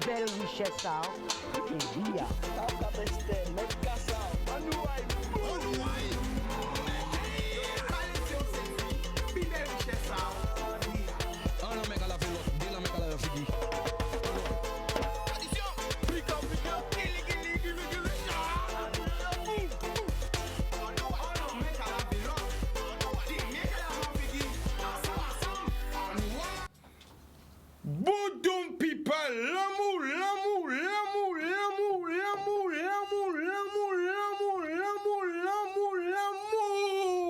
Belle richesse, et bien. Boudoum people, l'amour,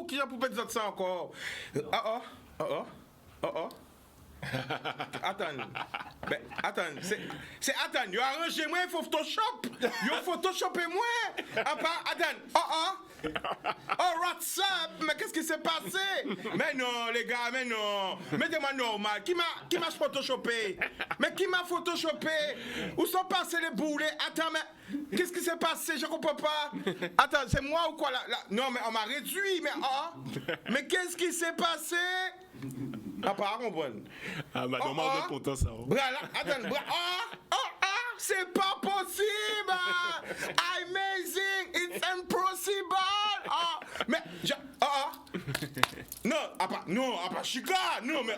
qui a pour dire ça encore? Attends, attends, yo arrangé moi Photoshop, yo Photoshopé moi. Attends, WhatsApp, mais qu'est-ce qui s'est passé? Mais non, les gars, mais non. Mettez-moi normal. Qui m'a photoshopé? Mais qui m'a photoshopé? Où sont passés les boulets? Attends, mais qu'est-ce qui s'est passé? Je comprends pas. Attends, c'est moi ou quoi là? Non, mais on m'a réduit, mais qu'est-ce qui s'est passé? Ah, pas à comprendre. Ah, bah, normal, de content ça. Attends, c'est pas possible! Amazing! It's impossible! Mais, non, Chica! Non, mais,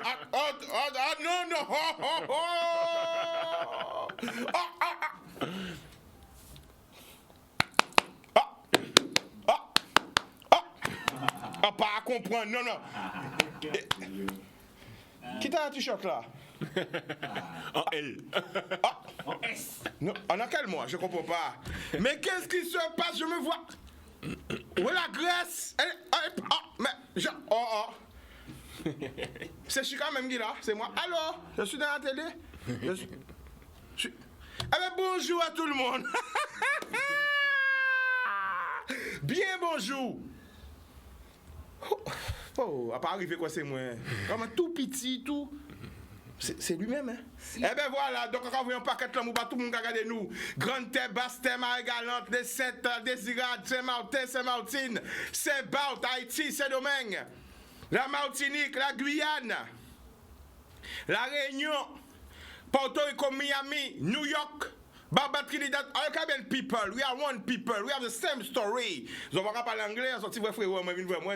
pas à comprendre, non. Qui t'a un t-shirt là? En L. En S. Non, en quel mois? Je comprends pas. Mais qu'est-ce qui se passe? Je me vois. Où est la Grèce? C'est Chica même qui là? C'est moi. Allô? Je suis dans la télé? Eh bien, bonjour à tout le monde. Bien bonjour. Oh, à pas arriver quoi, c'est moi. Comme un tout petit, tout. C'est lui-même, hein? Eh ben voilà, donc quand vous voyez un paquet de l'amour, tout le monde regarde nous. Grande terre, basse terre, marée galante, les sept, Désirade, Saint-Martin, Saint-Martine, Saint-Barth, Haïti, Saint-Domingue, la Martinique, la Guyane, la Réunion, Porto Rico, Miami, New York, Barbados, Trinidad, all Caribbean people, we are one people, we have the same story. Je ne vais pas parler anglais, sorti vrai frère, moi,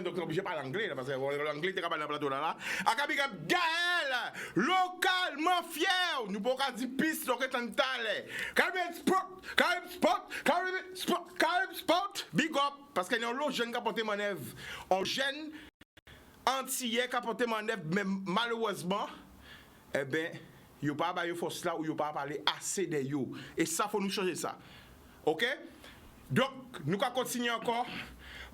donc je suis obligé de parler anglais, parce que l'anglais, tu parles dans le plateau là. Akabi Gaël, localement fier, nous pouvons dire piste, donc c'est un talent. Caribbean Sport, big up, parce qu'il y a un lot de jeunes qui ont porté manœuvre. Un jeune antillais qui a porté manœuvre, mais malheureusement, eh bien, il n'y a pas de force là où il n'y a pas parlé assez de yo. Et ça, il faut nous changer ça. OK? Donc, nous allons continuer encore.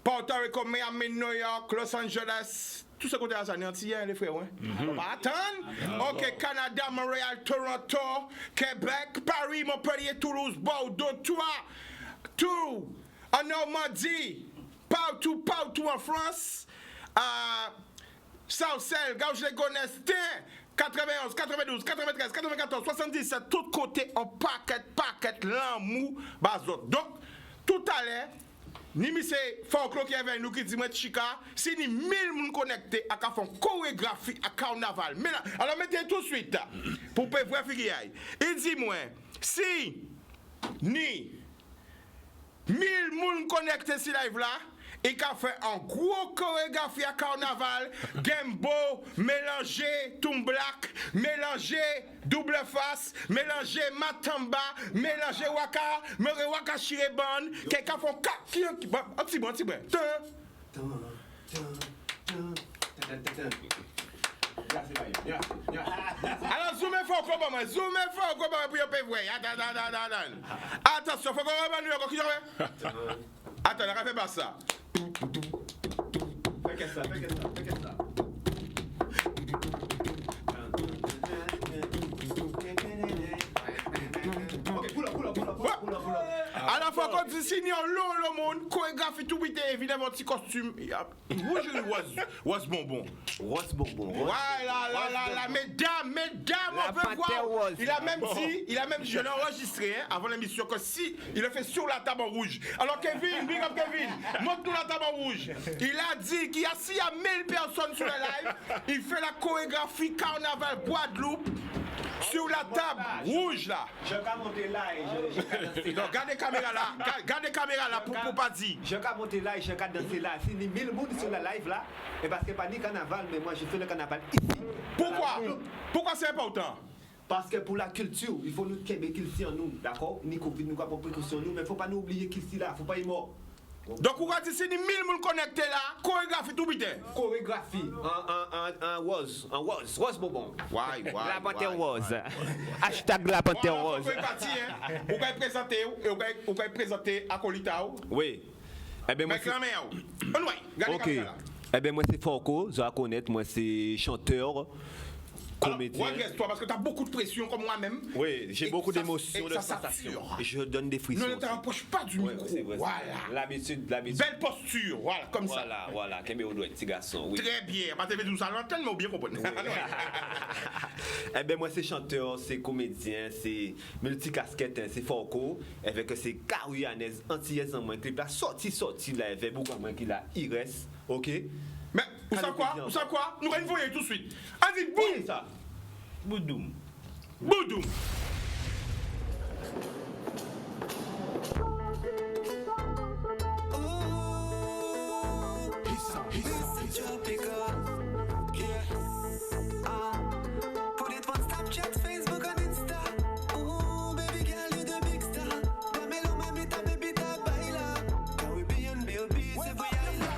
Puerto Rico, Miami, New York, Los Angeles. Tout ce côté là, ça n'est antillais, les frères. On va attendre. OK, Canada, Montréal, Toronto, Québec, Paris, Montpellier, Toulouse, Bordeaux, tout en Normandie, partout en France, Saucelle, Gauche-les-Gonestin, 91, 92, 93, 94, 77, tout côté en paquet, l'amour, bazot. Donc, tout à l'heure, ni c'est folklore qui est avec nous qui dit, moi, Chica, si ni 1000 personnes connectés à faire chorégraphie à carnaval. Mais là, alors mettez tout de suite, pour voir figure. Il dit, moi, si ni 1000 personnes connectés sur live là, et qu'a fait un gros chorégraphie à carnaval, Gembo, mélangé Toon Black, mélangé double face, mélangé Matamba, mélangé Waka Chireban, quelqu'un font 4 un petit bon. Alors zoomez fort pour moi pour y voir. Attention, faut qu'on revienne qui attends, on fait pas ça. Fais ça. Ok, pull up. Alors faut faut qu'on dise signer le monde, chorégraphie tout vite, évidemment, petit costume. Rouge was bonbon. Rose bonbon. Voilà, mesdames, on veut voir. Il a même dit, je l'ai enregistré avant l'émission, que si il le fait sur la table en rouge. Alors Kevin, big up Kevin, montre-nous la table en rouge. Il a dit qu'il y a s'il y a 1000 personnes sur le live, il fait la chorégraphie Carnaval Guadeloupe sur la table rouge là. Je vais monter là et Donc gardez caméra là pour pas dire. je vais monter là et je vais danser là. Si les 1000 personnes sur la live là, et parce que pas ni carnaval, mais moi je fais le carnaval ici. Pourquoi c'est important? Parce que pour la culture, il faut nous qu'il ici en nous, d'accord? Ni Covid, nous avons précaution nous, mais il ne faut pas nous oublier qu'il ici là, il ne faut pas y mort. Donc vous regardez si 1000 personnes connectées là, chorégraphie tout vite. Chorégraphie en rose bonbon. La panthère rose. Hashtag la panthère rose. Vous pouvez présenter à Colita. Oui. Eh bien, moi, Ok. Eh bien, moi, c'est Forco. Je dois connaître. Moi, c'est chanteur, comédien. Redresse-toi parce que tu as beaucoup de pression comme moi-même. Oui, j'ai beaucoup ça- d'émotions, et de ça sensations. sature. Et je donne des frissons. Ne t'approche pas du Ouais, micro. c'est vrai, Voilà. L'habitude. Belle posture. Voilà, comme ça. Voilà. Kembe Odo, petit garçon. Oui. Très bien. Parce que tu nous allons tellement bien comprendre. Eh bien, moi, c'est chanteur, c'est comédien, c'est multicasquette, hein, c'est Forco. Avec c'est Caruyanaise, antillaise en moins. Clip là, sorti là, avec beaucoup moins qu'il a Ires. Ok? Mais, vous savez quoi? Nous allons voyer tout de suite. Allez, boum! Ça. Boudoum. Boudoum! Put it on Snapchat, Facebook and Insta. Oh, baby girl, you the big star. Dámelo, mamita, bebita, baila. Caribbean baby, c'est voyage.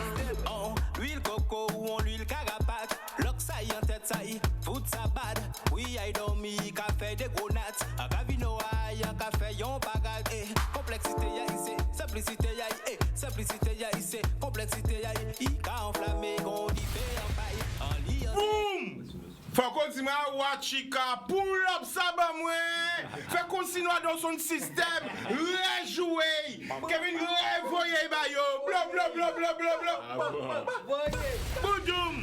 Oh, huile coco ou on l'huile carapate. Lock ça y en tête ça y, fout ça bad. Oui, I dormi, café des gros nattes. A Gavino aïe, un café yon bagage. Eh, complexité ya ici, simplicité ya y. Eh, simplicité ya ici, complexité ya y. I ka enflammé, gon di fait en paille. En lit en Boum! Faut qu'on dise moi, chica, pull up ça, bah, moi. Fait qu'on signe dans son système. Rejouer. Kevin, revoyer, bah, yo. Bla. Boudoum!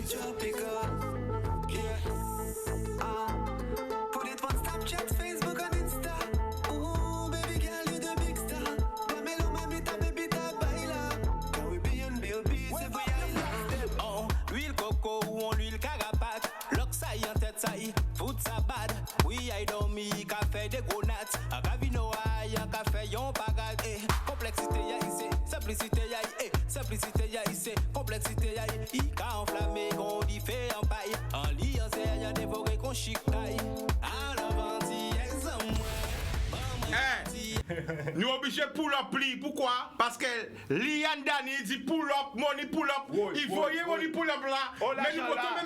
It's tropical. Put it on Snapchat, Facebook and Insta. Oh, baby girl, you the big star. Dámelo, mamita, bebita, baila. Caribbean baby, c'est voyage. Oh, huile coco ou on l'huile carapate. Lock ça y en tête ça y, fout ça bad. Oui, I dormi, café des gros nattes. A Gavino aïe, un café yon bagage. Eh, complexité ya ici, simplicité ya y. Eh, simplicité ya ici, complexité ya y. I ka enflammé, gon di fait en paille. En lit en serre, y'a dévoré qu'on chic taille. Alors, anti-ex en moi. Nous obligés pull up li. Pourquoi? Parce que Liane Dani dit pull up, money pull up. Il voyait money pull up là.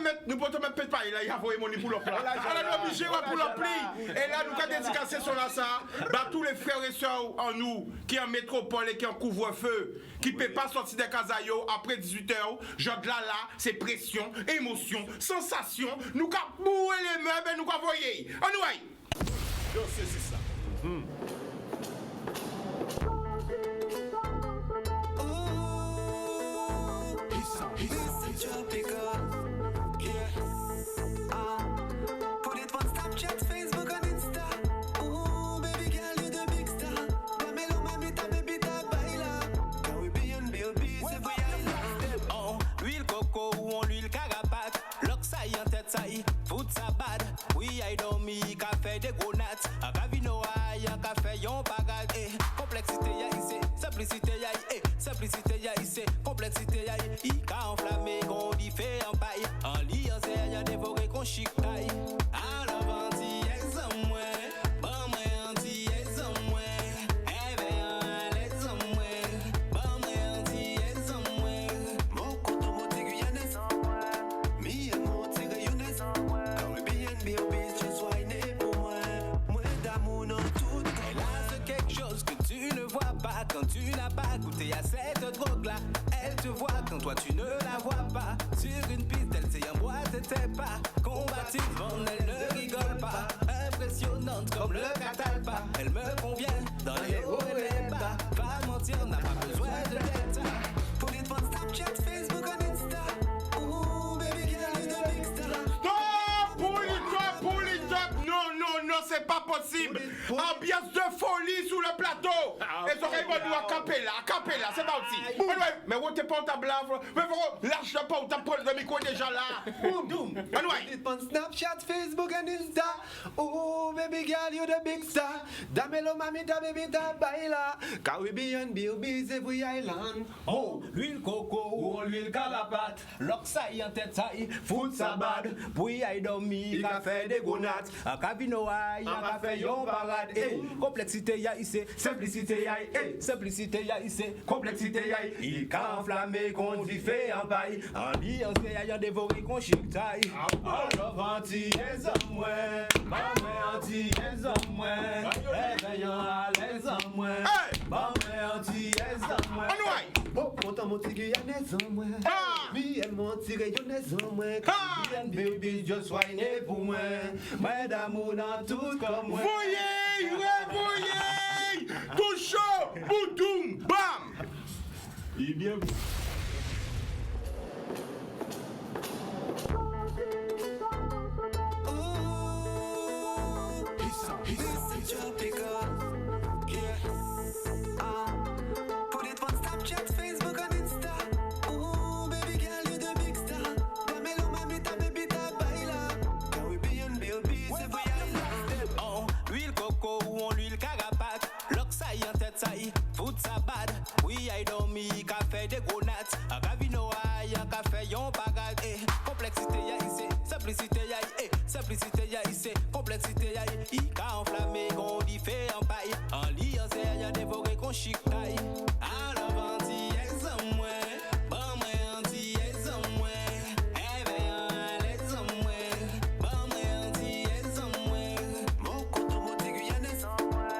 Mais nous pouvons même mettre pas là, il a voyé money pull up là. Alors nous obligés à pull up li. Et là nous avons dédicacé sur la ça. Bah tous les frères et sœurs en nous qui en métropole et qui en couvre-feu, qui ne peuvent pas sortir des casaillots après 18h. Genre là, c'est pression, émotion, sensation. Nous avons boué les meubles et nous avons voyé. On nous aille. C'est ça. It's tropical. Put it on Snapchat, Facebook and Insta. Oh, baby girl, you the big star. Dámelo, mamita, bebita, baila. Caribbean baby, c'est voyage. Oh, huile coco ou on l'huile carapate. Lock ça y en tête ça y, fout ça bad. Oui, I dormi, café des gros nattes. A Gavino aïe, un café yon bagage. Eh, complexité ya ici, simplicité ya y. Eh, simplicité ya ici, complexité ya y. I ka enflammé, gon di fait en paille. En lit en serre, y'a dévoré qu'on chic taille. Alors, anti-ex en moi. Bon, moi, anti-ex en moi. Eh ben, les en moi. Bon, moi, anti-ex en moi. Mon couteau, mon tigre, Yannis. Mi et mon tigre, Younes. Caribbean baby, just wine pour moi. Moi d'amour dans tout. Elle a quelque chose que tu ne vois pas quand tu n'as pas goûté à cette drogue-là. Elle te voit quand toi tu ne la vois pas. Sur une piste, elle sait en bois, t'étais pas. Combative, elle ne rigole pas. Impressionnante comme le catalpa. Elle me convient dans les hauts et les bas. Pas mentir, n'a pas besoin de delta. Put it on Snapchat, Facebook and Insta. Ooh, baby girl, you the big star. Stop! Pull it up! Non, c'est pas possible! Ambiance de folie sous le plateau! Les oreilles vont nous à capella, c'est parti! Mais où t'es portable là? Mais faut lâche le portable pour le micro déjà là! Put it on Snapchat, Facebook and Insta. Oh, baby girl, you the big star. Damelo mamita, baby, ta baila. Caribbean, B.O.B. every island. Oh, l'huile coco ou l'huile carapate. L'oxaï en tête, ça y fout sa bad. Puis aïe dormi, café des gonates. Un cabino aïe, un café yon parade. Complexité y'a ici, simplicité y'a simplicité y'a ici, complexité y'a. Il qu'a enflammé, qu'on dit fait en paille. En liance y'a dévoré, qu'on chic taille. Alors anti-aise en moi, maman anti-aise en moi. Réveillant à l'aise en moi, maman anti-aise en moi. Oh, content mon tigre, y'a des en moi. Mi, elle m'en tire, y'a des en moi. Caribbean, baby, just wine pour moi. Moi d'amour dans tout comme moi. Voyez! Tout chaud! Boudoum! Bam! Il est bien. Put it on Snapchat, Facebook and Insta. Ooh, baby girl, you the big star. Damelo mamita, baby, ta baila. Caribbean, B.O.B. every island. Oh, l'huile coco ou l'huile carapate. L'oxaï en tête, ça y fout sa bad. Oui, aïe dormi, café des gros nattes. Un cabino aïe, un café yon bagade. Complexité y'a ici, simplicité y'a simplicité y'a ici, complexité y'a il qu'a enflammé, qu'on dit fait en paille. En liant, c'est y'a dévoré, qu'on chic taille. Alors, anti-aise en moi, bon, moi, anti-aise en moi. Éveillant à l'aise en moi, bon, moi, anti-aise en moi. Mon content, mon tigre, y'a des en moi.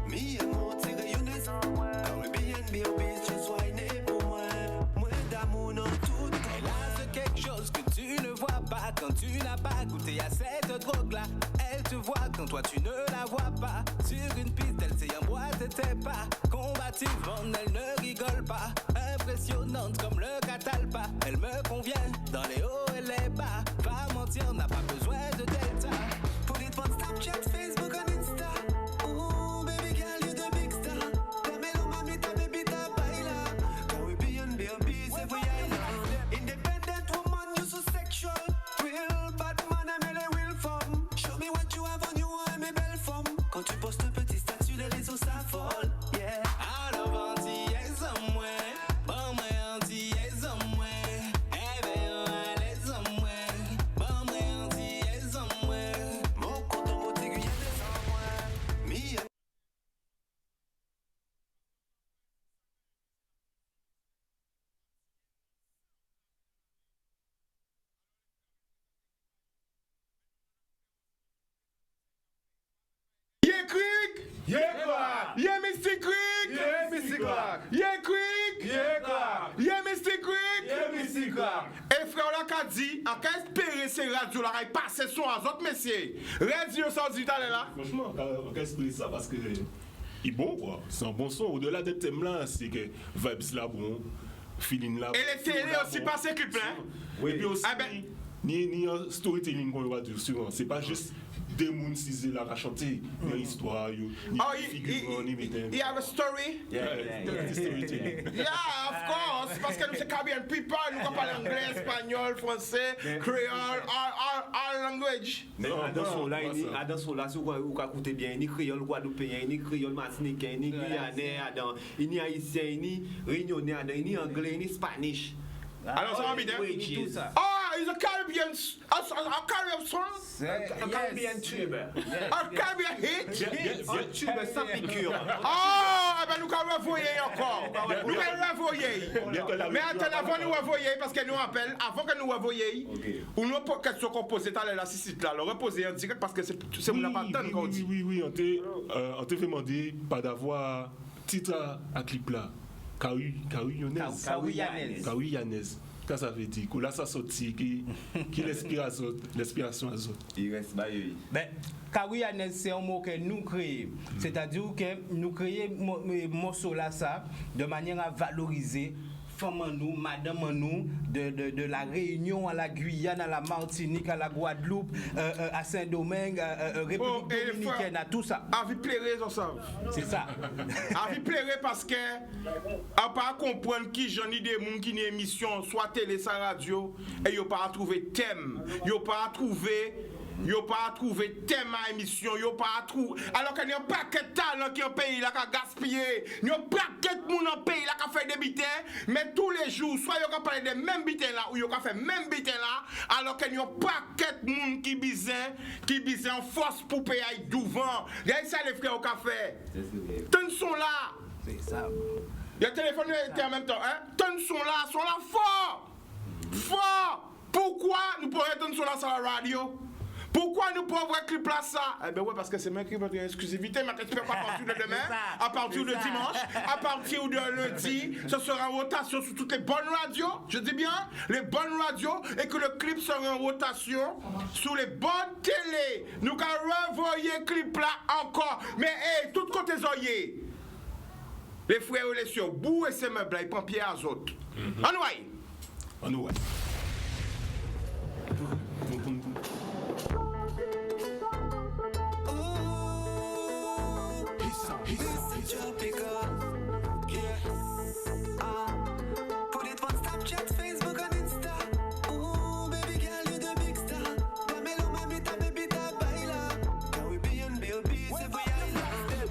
Mi, elle m'en tire, y'a des en moi. Caribbean, B.O.B. just wine pour moi. Moi d'amour dans tout comme Elle moi. a de quelque chose que tu ne vois pas quand tu n'as pas goûté à cette drogue-là. Elle te voit quand toi tu ne la vois pas. Sur une piste, elle sait en bois, t'étais pas. Combative, elle ne rigole pas. Impressionnante comme le catalpa. Elle me convient dans les hauts et les bas. Pas mentir, n'a pas besoin de delta. Put it on Snapchat, Facebook and Insta. Ooh, baby girl, you the big star. Damelo mamita, baby, ta baila. Caribbean, B.O.B. every island. Independent woman, you so sexual. Real bad man, I'm a real femme. Show me what you have on you, I'm a belle femme. Quand tu postes petit statut, les réseaux s'affolent. Yeah. Alors anti-aise en moi, bon moi anti-aise en moi. Éveillant à l'aise en moi, bon moi anti-aise en moi. Mon content, mon tigre, y'a des en moi. Mi, Yeah, Creek! Yeah, quoi? Yeah, Mr. Creek! Yeah, Mr. Clark. Yeah, Creek! Yeah, quoi? Yeah, Mr. Creek! Yeah, Mr. Clark. Et frère, on a dit, en qu'à espérer ces radios là, ils passent son à autres messieurs. Radio sans dit là. Franchement, on peut expliquer ça parce que il est bon quoi. C'est un bon son. Au-delà des thèmes là, c'est que vibes là bon, feeling là. Et les télé aussi passent clip là. Oui. Et puis aussi, Ah ben- ni un storytelling qu'on va dire sur. C'est pas juste des moun cisés là à chanter, ni histoire, ni Oh, figurant, ni méthode. you have a story? Storytelling. Yeah, of course. Parce que nous sommes Caribbean people, nous parlons anglais, espagnol, français, créole, all language. Mais dans son là, si vous écoutez bien, ni créole guadeloupéen, ni créole martiniquais, ni guyanais, ni haïtien, ni réunionnais, ni anglais, ni spanish. Alors, ça va bien. Tout ça. Oh, he's a Caribbean song? Un Caribbean tube. A Caribbean hit? Un tube sans piqûre. Oh, eh ben nous allons revoyer encore. Nous allons revoyer. Mais attends, avant de nous revoyer, parce que nous rappelle, avant que nous revoyer, ou nous question qu'on pose à la site là, le reposer en direct parce que c'est mon appartement qu'on dit. Oui, on t'a fait demander pas d'avoir titre à clip là. Kawi Yonez. Kawi Yanez. Kawi Yanez. Qu'est-ce que ça veut dire? Là, ça sortit qui l'inspiration à autres. Il reste baillé. Ben, Kawi Yanez, c'est un mot que nous créons. C'est-à-dire que nous créons morceau là ça de manière à valoriser femmes en nous, madame en nous, de la Réunion à la Guyane, à la Martinique, à la Guadeloupe, à Saint-Domingue, République Dominicaine, à tout ça. Envie de pleurer, ça. C'est ça. Envie de pleurer parce que, à part comprendre qui j'en ai des gens qui n'ont émission, soit télé, soit radio, et ils n'ont pas trouvé thème, ils n'ont pas trouvé thème à émission, ils n'ont pas trouvé. Alors qu'il y a un paquet de talents qui ont pays là qui a gaspillé, il y a un paquet de monde dans pays là qui a fait des bitins, mais tous les jours, soit ils ont parlé des mêmes bitins là, ou ils ont fait même bitins là, alors qu'il y a un paquet de monde qui bisait en force pour payer devant. Il y a ça les frères au café. Tous sont là. C'est ça. Il y a le téléphone en même temps, hein? Tous sont là fort. Fort. Pourquoi nous pourrions tous sont là sur la radio? Pourquoi nous pouvons voir clip là ça? Eh bien ouais, parce que c'est même qui votre exclusivité, mais j'espère qu'à partir de demain, à partir de dimanche, à partir de lundi, ce sera en rotation sur toutes les bonnes radios, je dis bien, les bonnes radios, et que le clip sera en rotation sur les bonnes télés. Nous allons revoyer le clip là encore. Mais hey, tout côté zoyé. Les frères et les sœurs, bouh et ces meubles là, ils prennent pied à eux autres. On nous voit. Put it on Snapchat, Facebook and Insta. Ooh, baby girl, you the big star. Dámelo, mamita, bebita, baila. Caribbean baby, c'est pour y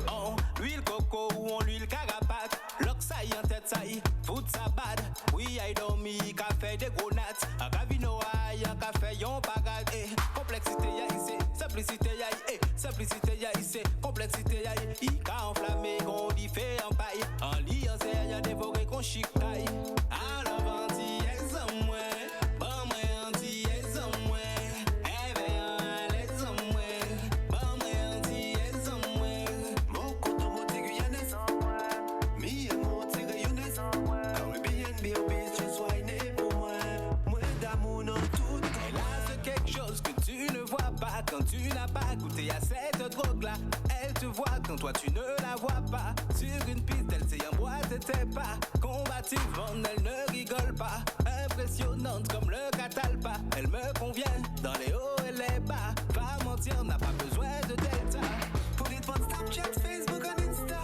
Oh, huile coco ou en l'huile carapate. Lock ça y en tête ça y, fout ça bad. Oui, I dormi, café des gros nattes. A Gavino aïe, un café yon bagad. Complexité ya ici, simplicité ya y. Simplicité ya ici, complexité ya y. Ika enflammé, qu'on dit fait en paille. En lit, en serre, y'a dévoré qu'on chicaille. Alors, anti-ex en moi. Bon, moi, anti-ex en moi. Mon compte en monte guyanaise. Mi et mon tigre younes. Caribbean baby, just wine pour moi. Moi d'amour dans tout. Et là, c'est quelque chose que tu ne vois pas quand tu n'as pas goûté à cette drogue-là. Elle te voit quand toi tu ne la vois pas. Sur une piste, elle sait en boîte, t'es pas combative, elle ne rigole pas. Impressionnante comme le catalpa. Elle me convient dans les hauts et les bas. Pas mentir, n'a pas besoin de delta. Put it on Snapchat, Facebook and Insta.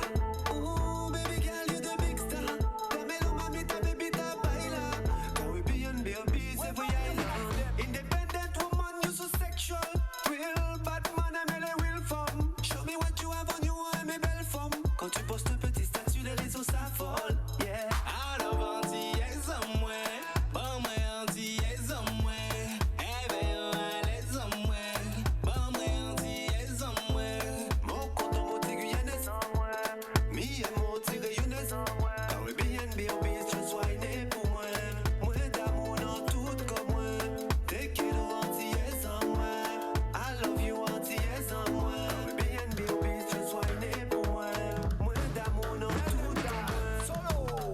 Ooh, baby girl, you the big star. Dámelo, mamita, bebita, baila. Caribbean baby, c'est pour y aller. Independent woman, you so sexual. Real bad man, aime les real femmes. Show me what you have on you, aime mes belles femmes. Quand tu postes un petit statut, les réseaux s'affolent. Yeah. Alors, anti-ex en moi. Bon, moi, anti-ex en moi. Éveillons à l'aise en moi. Bon, moi, anti-ex en moi. Mon compte en monte guyanaise. Mi et mon tigre younes. Caribbean baby, just wine pour moi. Moi d'amour dans tout comme moi. Take it anti-yes en moi. I love you anti-yes en moi. Caribbean baby, just wine pour moi. Moi d'amour dans tout comme moi. Solo.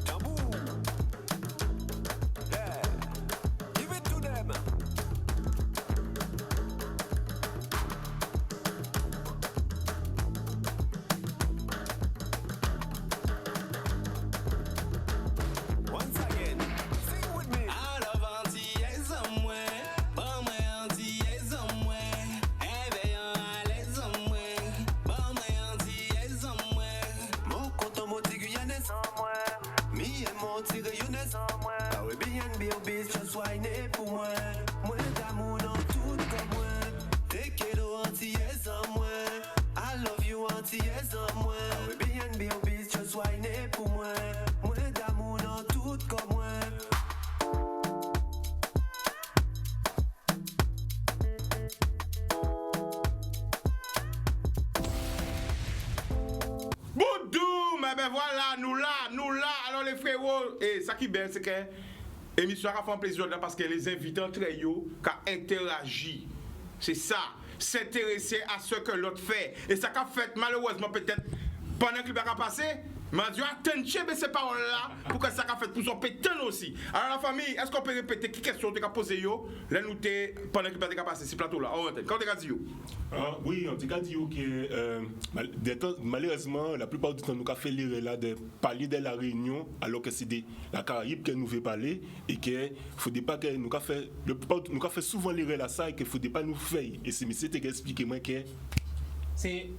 Tabou. Yeah. Give it to them. Once again, sing with me. Alors, anti-ex en moi. Bon, moi, anti-ex en moi. Éveillons à l'aise en moi. Bon, moi, anti-ex en moi. Mon compte en monte guyanaise. Mi et mon tigre younes. Caribbean baby, just wine pour moi. Moi d'amour dans tout comme moi. Take it anti-yes en moi. I love you anti-yes en moi. Caribbean baby, just wine pour moi. Moi d'amour dans tout comme moi. Boudou, mais ben voilà, nous là. Alors les frérots, et ça qui est bien, c'est que l'émission a fait un plaisir là parce que les invités entre eux qui interagissent. C'est ça, s'intéresser à ce que l'autre fait. Et ça qu'a fait malheureusement peut-être pendant que le bac a passé, m'a dit attention ces paroles-là pour que ça a fait pour son pétain aussi. Alors la famille, est-ce qu'on peut répéter qui question tu as posé yo? Là nous t'es pendant que tu as passé ce plateau là. Quand tu as dit yo? Oui, en tout cas dit que malheureusement la plupart du temps nous avons fait l'erreur là de parler de la Réunion alors que c'est de la Caraïbe que nous veut parler et que faudrait pas que nous avons fait souvent l'erreur là ça et que faudrait pas nous faire et c'est monsieur qui explique moi que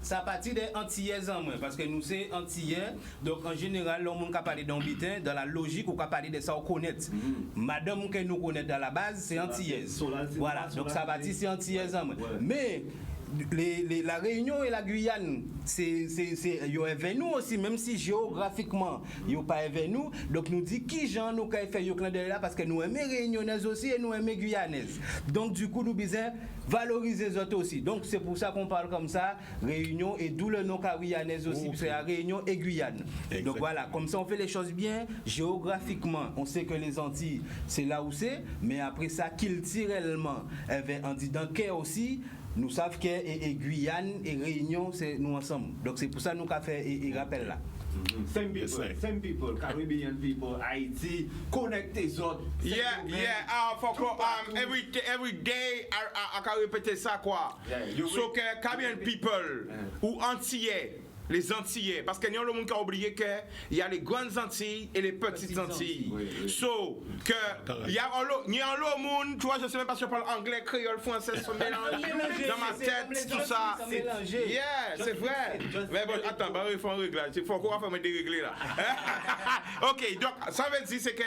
ça partit des Antillais en moins parce que nous c'est Antillais donc en général l'homme qui a parlé d'ambitin dans la logique ou qui a parlé de ça on connaît madame que nous connaît dans la base c'est Antillaise voilà donc ça partit c'est Antillais en moins mais la Réunion et la Guyane, ils avec nous aussi, même si géographiquement, ils n'ont pas avec nous. Donc, nous dit qui gens nous fait faire là parce que nous aimons Réunionnaises aussi et nous aimons Guyanaises. Donc, du coup, nous besoin valoriser les autres aussi. Donc, c'est pour ça qu'on parle comme ça, Réunion et d'où le nom Guyanaise aussi, parce que la Réunion et Guyane. Exactement. Donc, voilà, comme ça, on fait les choses bien géographiquement. On sait que les Antilles, c'est là où c'est, mais après ça, culturellement, on dit dans le aussi. Nous savons que et Guyane et Réunion, c'est nous ensemble. Donc c'est pour ça que nous avons fait et rappel là. Same people, Caribbean people, Haiti, connect les autres. Every day, I can répéter ça quoi. So que Caribbean people ou Antillais. Les Antillais, parce qu'il y a le monde qui a oublié qu'il y a les grandes Antilles et les petites Antilles. Oui. So, que il y a un lot de monde, tu vois, je sais même pas si je parle anglais, créole, français, se mélange dans ma tête, tout ça. Yeah, c'est vrai. Mais bon, attends, il faut un réglage. Il faut encore faire me dérégler là. Ok, donc, ça veut dire c'est que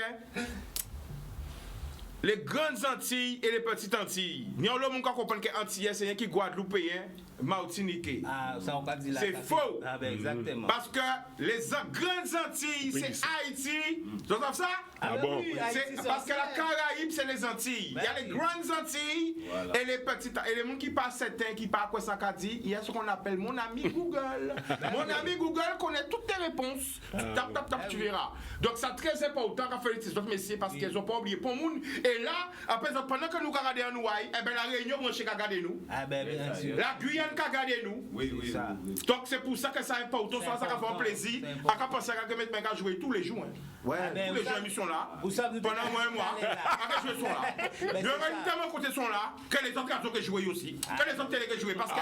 les grandes Antilles et les petites Antilles. Il y a un lot de monde qui comprend que Antillais, c'est rien qui Guadeloupéen. Martiniquais. Ah, ça on pas dit là. C'est faux. Ah ben exactement. Parce que les grandes Antilles, c'est Haïti. Tu entends ça? Ah bon? Parce que la Caraïbe, c'est les Antilles. Il y a les grandes Antilles et les petites. Et les gens qui passent certains, qui parlent quoi ça qu'a dit, il y a ce qu'on appelle mon ami Google. Mon ami Google connaît toutes tes réponses. Tu tu verras. Donc ça très important qu'à faire les autres messieurs parce qu'ils n'ont pas oublié pour monde. Et là, après, pendant que nous regardons nous, eh ben la Réunion vont regarder nous. Ah ben bien sûr. La Guyane qu'a gardé nous. Oui. Donc c'est pour ça que ça est important, ça va faire plaisir. À qu'à penser à mettre à jouer tous les jours. Ouais, tous les jours émissions là. Pendant moi et moi. À jouer son là. Je vais tellement côté son là que les autres garçons qui jouent aussi. Que les autres télé qui jouent parce que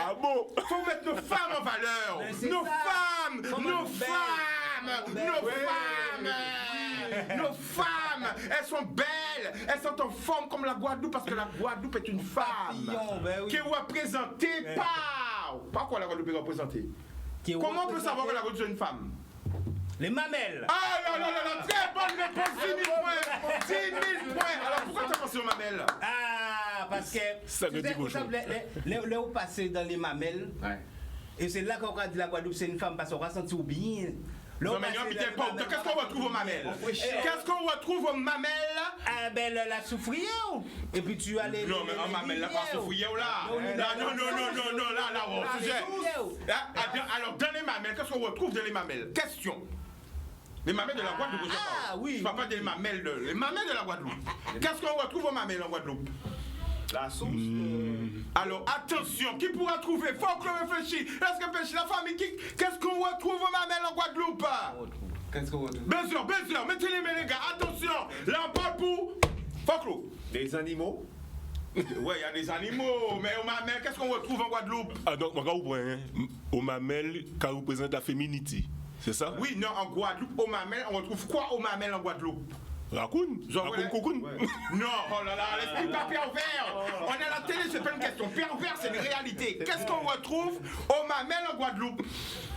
faut mettre nos femmes en valeur. Nos femmes, elles sont belles, elles sont en forme comme la Guadeloupe parce que la Guadeloupe est une femme qui est représentée par quoi la Guadeloupe est représentée? Comment on peut savoir que la Guadeloupe est une femme? Les mamelles. Ah non, très bonne réponse, 10 000 points. 10 000 points. Alors pourquoi tu as pensé aux mamelles? Ah, parce que ça veut dire les où passer dans les mamelles. Ouais. Et c'est là qu'on a dit la Guadeloupe c'est une femme parce qu'on va sentir bien. Non mais qu'est-ce qu'on retrouve aux mamelles? Qu'est-ce qu'on retrouve aux mamelles? Ah ben la soufrière. Et puis tu as les... Non mais en mamelle là, pas soufrière là. Non, là. Alors dans les mamelles, qu'est-ce qu'on retrouve dans les mamelles? Question. Les mamelles de la Guadeloupe, ah oui. Je parle pas des mamelles les mamelles de la Guadeloupe. Qu'est-ce qu'on retrouve aux mamelles en Guadeloupe? La sauce. Alors attention, qui pourra trouver? Faut que l'on réfléchisse. Est-ce que pêche la famille qu'est-ce qu'on retrouve aux mamelles en Guadeloupe? Qu'est-ce qu'on retrouve? Bien sûr, mettez les mains les gars, attention. Là on parle pour Folklore. Des animaux? Ouais, il y a des animaux, mais aux mamelles, qu'est-ce qu'on retrouve en Guadeloupe? Ah donc, aux mamelles, qui représente la féminité, c'est ça? Oui, non, en Guadeloupe, aux mamelles, on retrouve quoi aux mamelles en Guadeloupe? Raccoon? Cocoon? Non, oh là là, l'esprit pas pervers. On est à la télé, c'est pas une question. Pervers, c'est une réalité. Qu'est-ce qu'on retrouve aux mamelles en Guadeloupe?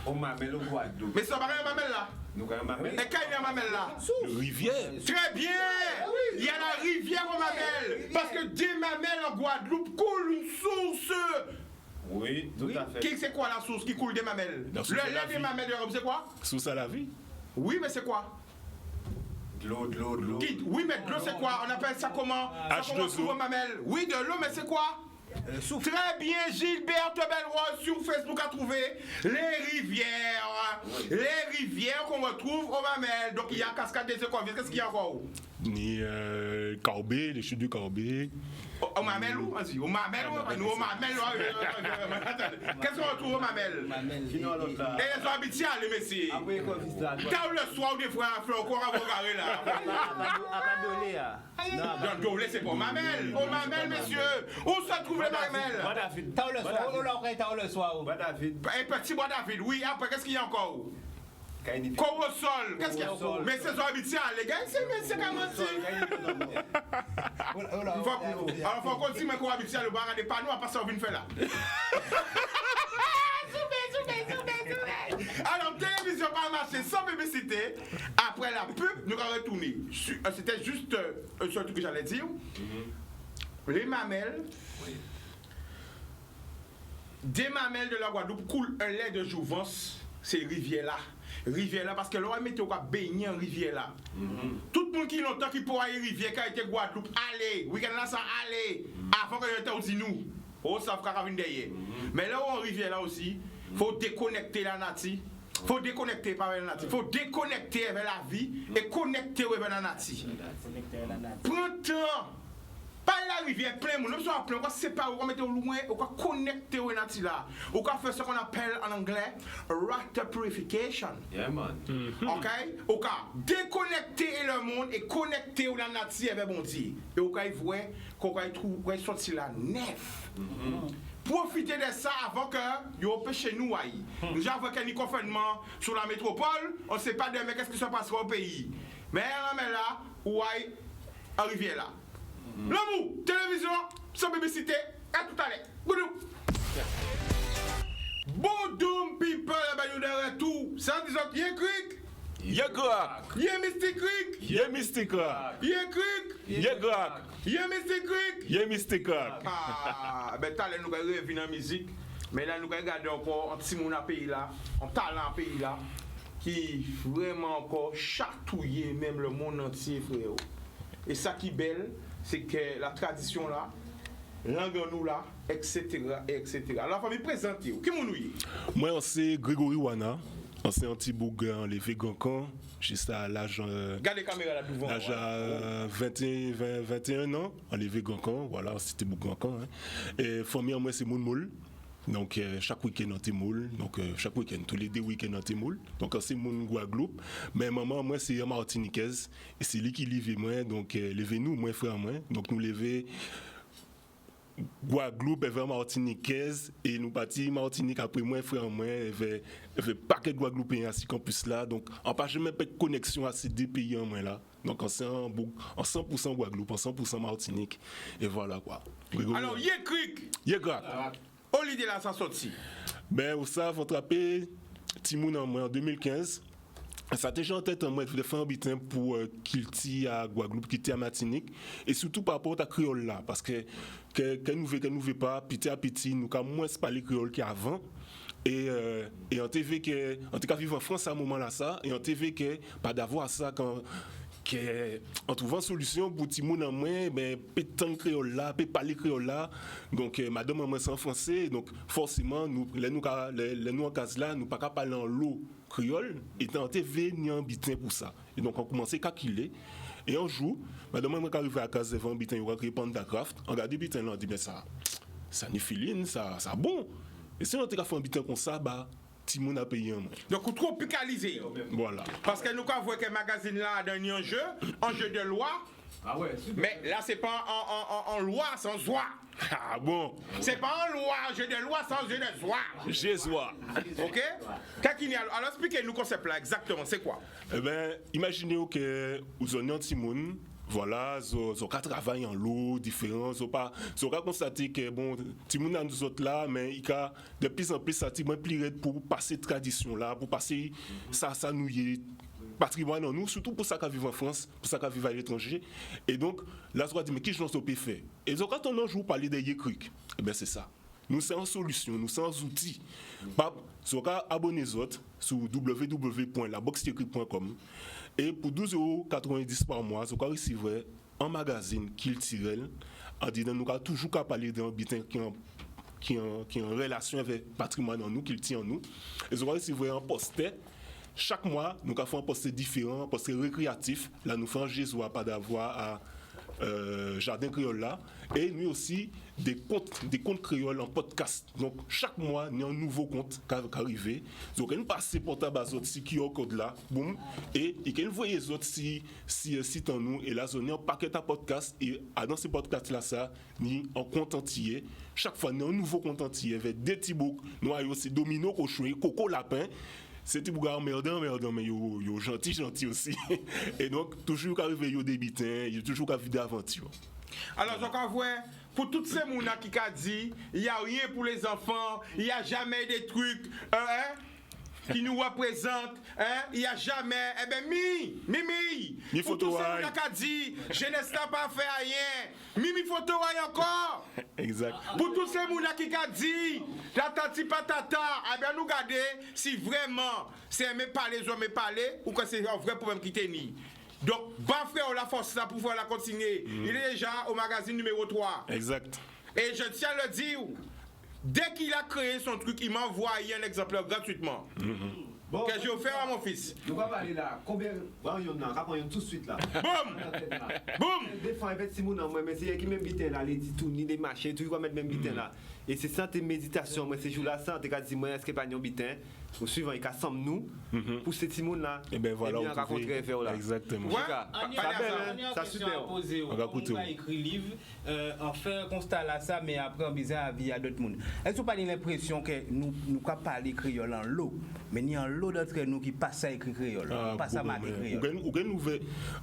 Aux mamelles en Guadeloupe. Mais ça va rien mamelles là? Nous avons un mamelle. Et quand il y a un mamelle là? Rivière. Très bien! Il y a la rivière aux mamelles. Parce que des mamelles en Guadeloupe coulent une source. Oui, tout à fait. C'est quoi la source qui coule des mamelles? Le lait des mamelles, c'est quoi? Source à la vie? Oui, mais c'est quoi? De l'eau. Oui, mais de l'eau, c'est quoi? On appelle ça comment? H2O. Mamelle. Oui, de l'eau, mais c'est quoi? Très bien, Gilbert Belrose sur Facebook a trouvé les rivières qu'on retrouve au Mamel. Donc il y a Cascade des Écoviers. Qu'est-ce qu'il y a encore? Ni Carbet, les chutes du Carbet. Au Mamel ou? Vas-y, au Mamel ou? Nous au Mamel. Qu'est-ce qu'on retrouve au Mamel? Et les habitués, les messieurs. Quand le soir, des fois, un flot, qu'on va regarder là. Donc, Dolé, c'est pour Mamel. Au Mamel, messieurs. Où se trouve le Mamel? T'as le soir. Et petit bois David, oui, après, qu'est-ce qu'il y a encore? Corosol, qu'est-ce qu'il y a? Mais c'est habituel, les gars, c'est comment alors, faut qu'on dise, mais qu'on habituel, le bar à des panneaux, à passer au vin fait là. Alors, télévision va marcher sans publicité. Après la pub, nous allons retourner. C'était juste un seul truc que j'allais dire. Les mamelles. Des mamelles de la Guadeloupe coulent un lait de jouvence. C'est rivière là. Rivière là, parce que l'on mettre au baigner en rivière là. Tout le monde qui longtemps qui pourra y rivière qui a été Guadeloupe, allez, week-end là, ça allez. Avant que l'on aussi nous. Oh, ça va venir derrière. Mais là où en rivière là aussi, faut déconnecter la nature. Faut déconnecter par la nature. Faut déconnecter avec la vie et connecter avec la nature. Prends temps. Pas la rivière plein monde, nous sommes plein, on va séparer, on va mettre au loin, on va connecter au nature là. On va faire ce qu'on appelle en anglais water purification. Yeah, man. OK? On va déconnecter le monde et connecter au la nature avec bon Dieu. Et on va voir qu'on va trouver sortir la neuf. Profitez de ça avant que vous empêchez nous aille. Nous avons un confinement sur la métropole, on ne sait pas demain qu'est-ce qui se passera au pays. Mais là, où aille en rivière là. L'amour, télévision, sans publicité, à tout à l'heure. Boudou. Boudoum, people, ben de retour. Ça dit autres, y'a cric. Y'a Grak. Y'a Mystic Creek. Y'a Mystic Crack. Y'a cric. Y'a Grak. Y'a Mystic Creek. Y'a Mystic Crack. Ah, ben t'as nous allons revenir en musique. Mais là, nous allons regarder encore un petit monde à pays là, un talent à pays là, qui vraiment encore chatouille même le monde entier, frère. Et ça qui est belle, c'est que la tradition là, langue nous là, etc. etc. Alors, la famille présente, qui nous y? Moi, c'est Grégory Wana. Ancien anti-boug enlevé Gancan, jusqu'à l'âge. Gardez la caméra là devant. L'âge à 21 ans, enlevé Gancan, voilà, c'était boug Gancan. Hein. Et famille, moi, c'est Moun Moul. Donc, chaque week-end dans Timoul. Donc, chaque week-end, tous les 2 week-ends dans Timoul. Donc, c'est mon Guadeloupe. Mais maman, moi, c'est Martiniquaise. Et c'est lui qui livre moi. Donc, levez-nous, moi, frère, moi. Donc, nous lever Guadeloupe, vers Martiniquaise. Et nous partis Martinique après moi, frère, moi, vers paquet de Guadeloupéens à ce campus là. Donc, on n'a pas jamais de connexion à ces 2 pays en moi là. Donc, en 100% Guadeloupe, en 100% Martinique. Et voilà quoi. Alors, y'a cric. Y'a Grak. Au l'idée là, ça sorti. Ben, vous savez, vous attrapez Timoun en 2015. Ça a déjà en tête en moi de faire un bitin pour Kilti à Guadeloupe, quitter à Martinique. Et surtout par rapport à créole là. Parce que nous ne pas, petit à petit, nous avons moins parlé créole qu'avant. Et en TV, en tout cas, vivre en France à un moment là, ça. Et en TV, pas d'avoir ça quand. En trouvant solution pour tout le monde en moins, ben, pétant créole là, peut parler créole là. Donc, madame, moi, c'est en français. Donc, forcément, nous en case là, nous pas qu'à parler en l'eau créole. Et en TV, ni en bitin pour ça. Et donc, on commençait qu'à qu'il et un jour, madame, moi, quand arrive à case devant bitin, on va créer Pandacraft. On regarde bitin là, on dit, ben, ça n'y filine, ça bon. Et si on a fait un bitin comme ça, bah, tout le monde a payé un. Donc, tropicalisé. Voilà. Parce que nous avons vu que le magazine là a un enjeu de loi. Ah ouais, super. Mais là, c'est pas en loi sans joie. Ah bon? C'est pas en loi, jeu de loi sans jeu de joie. Jésois. Ok? Alors, expliquez-nous le concept là, exactement, c'est quoi? Eh bien, imaginez que vous avez un petit monde. Voilà, ils ont travaillé en lot, différents, ils ont constaté que, bon, tout le monde a nous autres là, mais il y a de plus en plus ça plus pour passer tradition là, pour passer ça nous y est patrimoine en nous, surtout pour ça qui vivent en France, pour ça qui vivent à l'étranger. Et donc, là, on dit, mais qu'est-ce que je faire? Et donc, quand on a joué parler des Yécric, eh bien, c'est ça. Nous sommes en solution, nous sommes en outils. Abonnez-vous sur www.laboxyécric.com. Et pour 12,90 € par mois, vous pouvez recevoir un magazine culturel en disant nous avons toujours qu'à parler d'un bitin qui est en relation avec le patrimoine en nous, qui tient en nous. Et vous pouvez recevoir un poster. Chaque mois, nous avons un poster différent, un poster récréatif. Là, nous faisons Jésus à pas d'avoir à Jardin Créole là. Et nous aussi des comptes créoles en podcast. Donc chaque mois, il y a un nouveau compte qui arrive. Donc on passe portable à autres si qui au code là, boum, et qu'on voit les autres si en nous et là on a un paquet à podcast et dans ces podcasts là ça, ni en compte entier. Chaque fois, il y a un nouveau compte entier avec des petits boucs. Nous avons aussi Domino, Cochon, Coco Lapin. C'était pour merdant, mais yo gentil aussi. Et donc, toujours qu'arriver yo débitin, yo toujours qu'à vivre d'aventure. Alors, donc, en vrai, pour tous ces mounas qui a dit, il n'y a rien pour les enfants, il n'y a jamais des trucs qui nous représentent, il n'y a jamais, Mi pour photo tous ces mounas qui a dit, jeunesse n'a pas fait rien, mi photo encore. Exact. Pour tous ces mounas qui a dit, la tati patata, eh bien nous garder si vraiment c'est aimer parler, ou que c'est un vrai problème qui t'est ni. Donc, bah frère, on la force là pour pouvoir la continuer. Il est déjà au magazine numéro 3. Exact. Et je tiens à le dire, dès qu'il a créé son truc, il m'a envoyé un exemplaire gratuitement. Bon, Que j'ai offert à mon fils. Nous va parler là. Combien il y en a tout de suite là. Boum! Boum! Des fois, avec Simon, moi, mais c'est qui même bitin là, les petits tout, ni les marchés, tout, il va mettre même bitin là. Et c'est santé méditation, moi, ces jours-là, santé, quand dit, moi, est-ce que pas un bitin? Au suivant, il casse nous pour ces Simon là. Et ben voilà, on rencontrer là. exactement. Ouais, Ça super. On va écrire livre, en faire constat là ça, mais après on besoin à vie à d'autres monde. Est-ce que vous pas l'impression que nous pas parler créole en l'eau, mais ni en l'eau d'entre nous qui passe à écrire créole, pas ça marquer créole.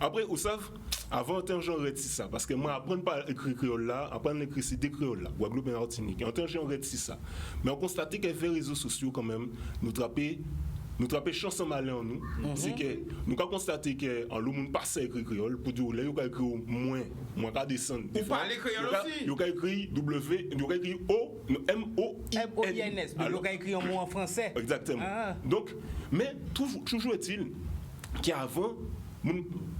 Après, vous savez, avant un genre réti ça, parce que moi apprendre pas écrire créole là, apprendre l'écrire c'est des créoles là, Guadeloupe et Martinique. En tant que genre réti ça. Mais on constate que les réseaux sociaux quand même nous trapper chanson malin en nous, c'est que nous avons constaté que en le monde passe à écrire créole pour dire là il y a écrit moins qu'à descendre. Vous parlez créole aussi. Il y a écrit W, il y a écrit O, M-O-I-N-S. Mais il y a écrit un mot en français. Exactement. Donc, mais toujours est-il qu'avant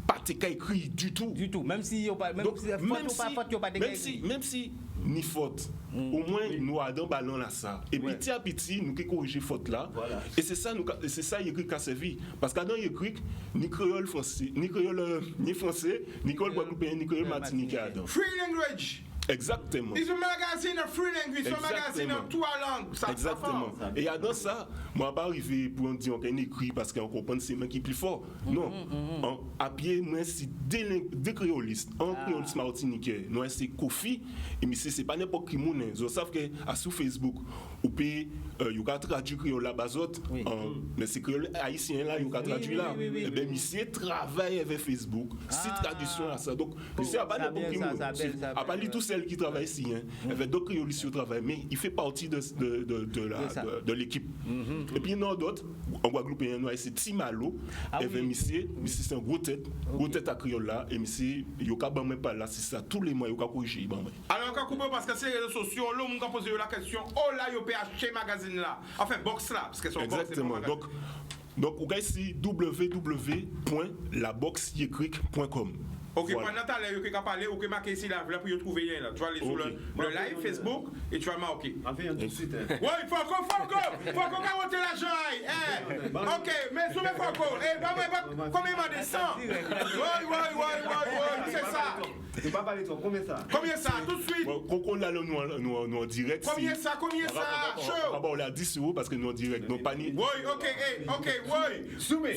pas écrit du tout. Même si il pas même si ni faute. Au moins nous avons ballon là ça. Et petit à petit nous qui corriger faute là. Voilà. Et c'est ça il écrit qu'a servi parce qu'adant il écrit ni créole français, ni créole ni français, ni créole guadeloupéen, ni créole martiniquais. Free language. Exactement. C'est un magazine de free language, c'est un magazine en trois langues. Exactement. Et dans ça, moi pas arriver pour dire qu'on écrit parce qu'on comprend c'est moi qui est plus fort. Non. À pied moi c'est des créolistes, un créoliste martiniquais. Nous c'est Kofi et mais c'est pas n'importe qui monde. Vous savez que sur Facebook ou puis il y a traduit créole là bas autres mais c'est créole haïtien là il y a traduit là. Et ben monsieur travaille avec Facebook, c'est traduction à ça. Donc c'est pas n'importe qui monde. À pas tout celle qui travaille ici, avec d'autres créolistes qui travaillent, mais il fait partie de l'équipe. Et puis il y en a d'autres, en Guadeloupe, c'est Timalo, c'est un gros tête à créole là, et monsieur, il n'y a pas là, c'est ça, tous les mois, il y a corrigé. Alors, on va couper parce que c'est les réseaux sociaux, là, on va poser la question, oh là, il peut acheter magazine là, enfin, box là, parce que c'est un box. Exactement, donc, vous avez ici www.laboxyécrique.com. Ok, pendant que tu as parlé, ou que marqué ici là, pour y trouver là. Tu vas aller sur le live Facebook et tu vas marquer. Enfin, tout de suite. Oui, faut qu'on carotte l'argent. Ok, mais sur le Foco, combien m'a descend? Oui, c'est ça. Tu vas parler trop, combien ça? Tout de suite. Quand on l'a nous en direct. Combien ça? Chaud. On l'a 10 € parce que nous en direct, non pas ni. Oui, ok, oui. Zoomé,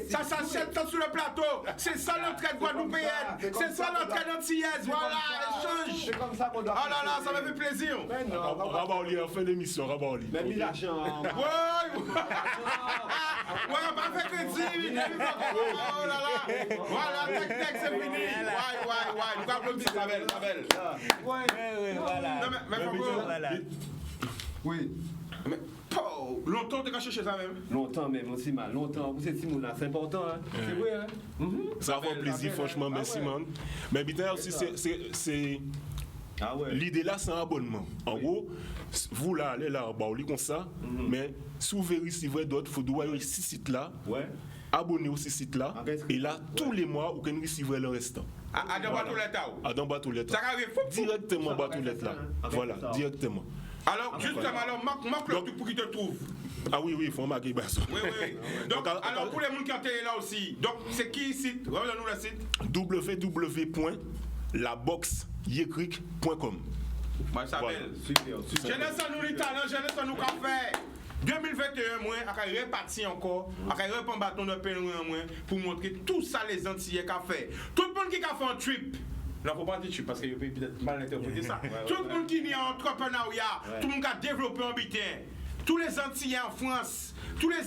ça s'achète sur le plateau. C'est ça l'entrée de Guadeloupe. C'est ça l'entrée d'antillaise, voilà, échange. C'est comme ça qu'on doit. Ah là, ça me fait plaisir. Rabauli, en fin d'émission, Rabauli. Mais mis l'argent. Ouais, on va faire crédit. Oh là là. Voilà, tech, c'est fini. Ouais. Nous avons applaudir Isabelle. Ouais, voilà. Non, mais voilà. Oui. Mais longtemps tu as cherché ça même? Longtemps même aussi mal, longtemps. Vous êtes Simon là, c'est important hein. C'est vrai hein. Ça va faire plaisir franchement, merci man. Mais bien aussi c'est l'idée là c'est un abonnement. En gros, vous là allez là, bah on lit comme ça, mais si vous vérifiez vrai d'autres, faut doit ici site là. Ouais. abonnez-vous sur ce site-là. Et là, tous les mois, vous pouvez recevoir le restant. À dans boîte aux lettres. À dans boîte aux lettres. Ça arrive, Directement boîte aux lettres là. Voilà, directement. Alors, justement, alors, marque le truc pour qu'il te trouve. Ah oui, il faut marquer ça. Oui. Donc, alors, pour les gens qui ont télé là aussi, donc, c'est qui site? Revenons-nous le site. www.laboxyekrik.com. Moi, ça s'appelle. Jeunesse nous les talents, jeunesse nous café. 2021, moi, à répartir encore, à répondre bâton de pèlerin, moi, pour montrer tout ça les Antillais qu'a fait. Tout le monde qui a fait un trip. Non, faut pas dire trip parce que peut peut-être mal interpréter ça. Tout le monde qui est en entrepreneuriat, tout le monde qui a développé un bitin. Tous les Antillais en France, tous les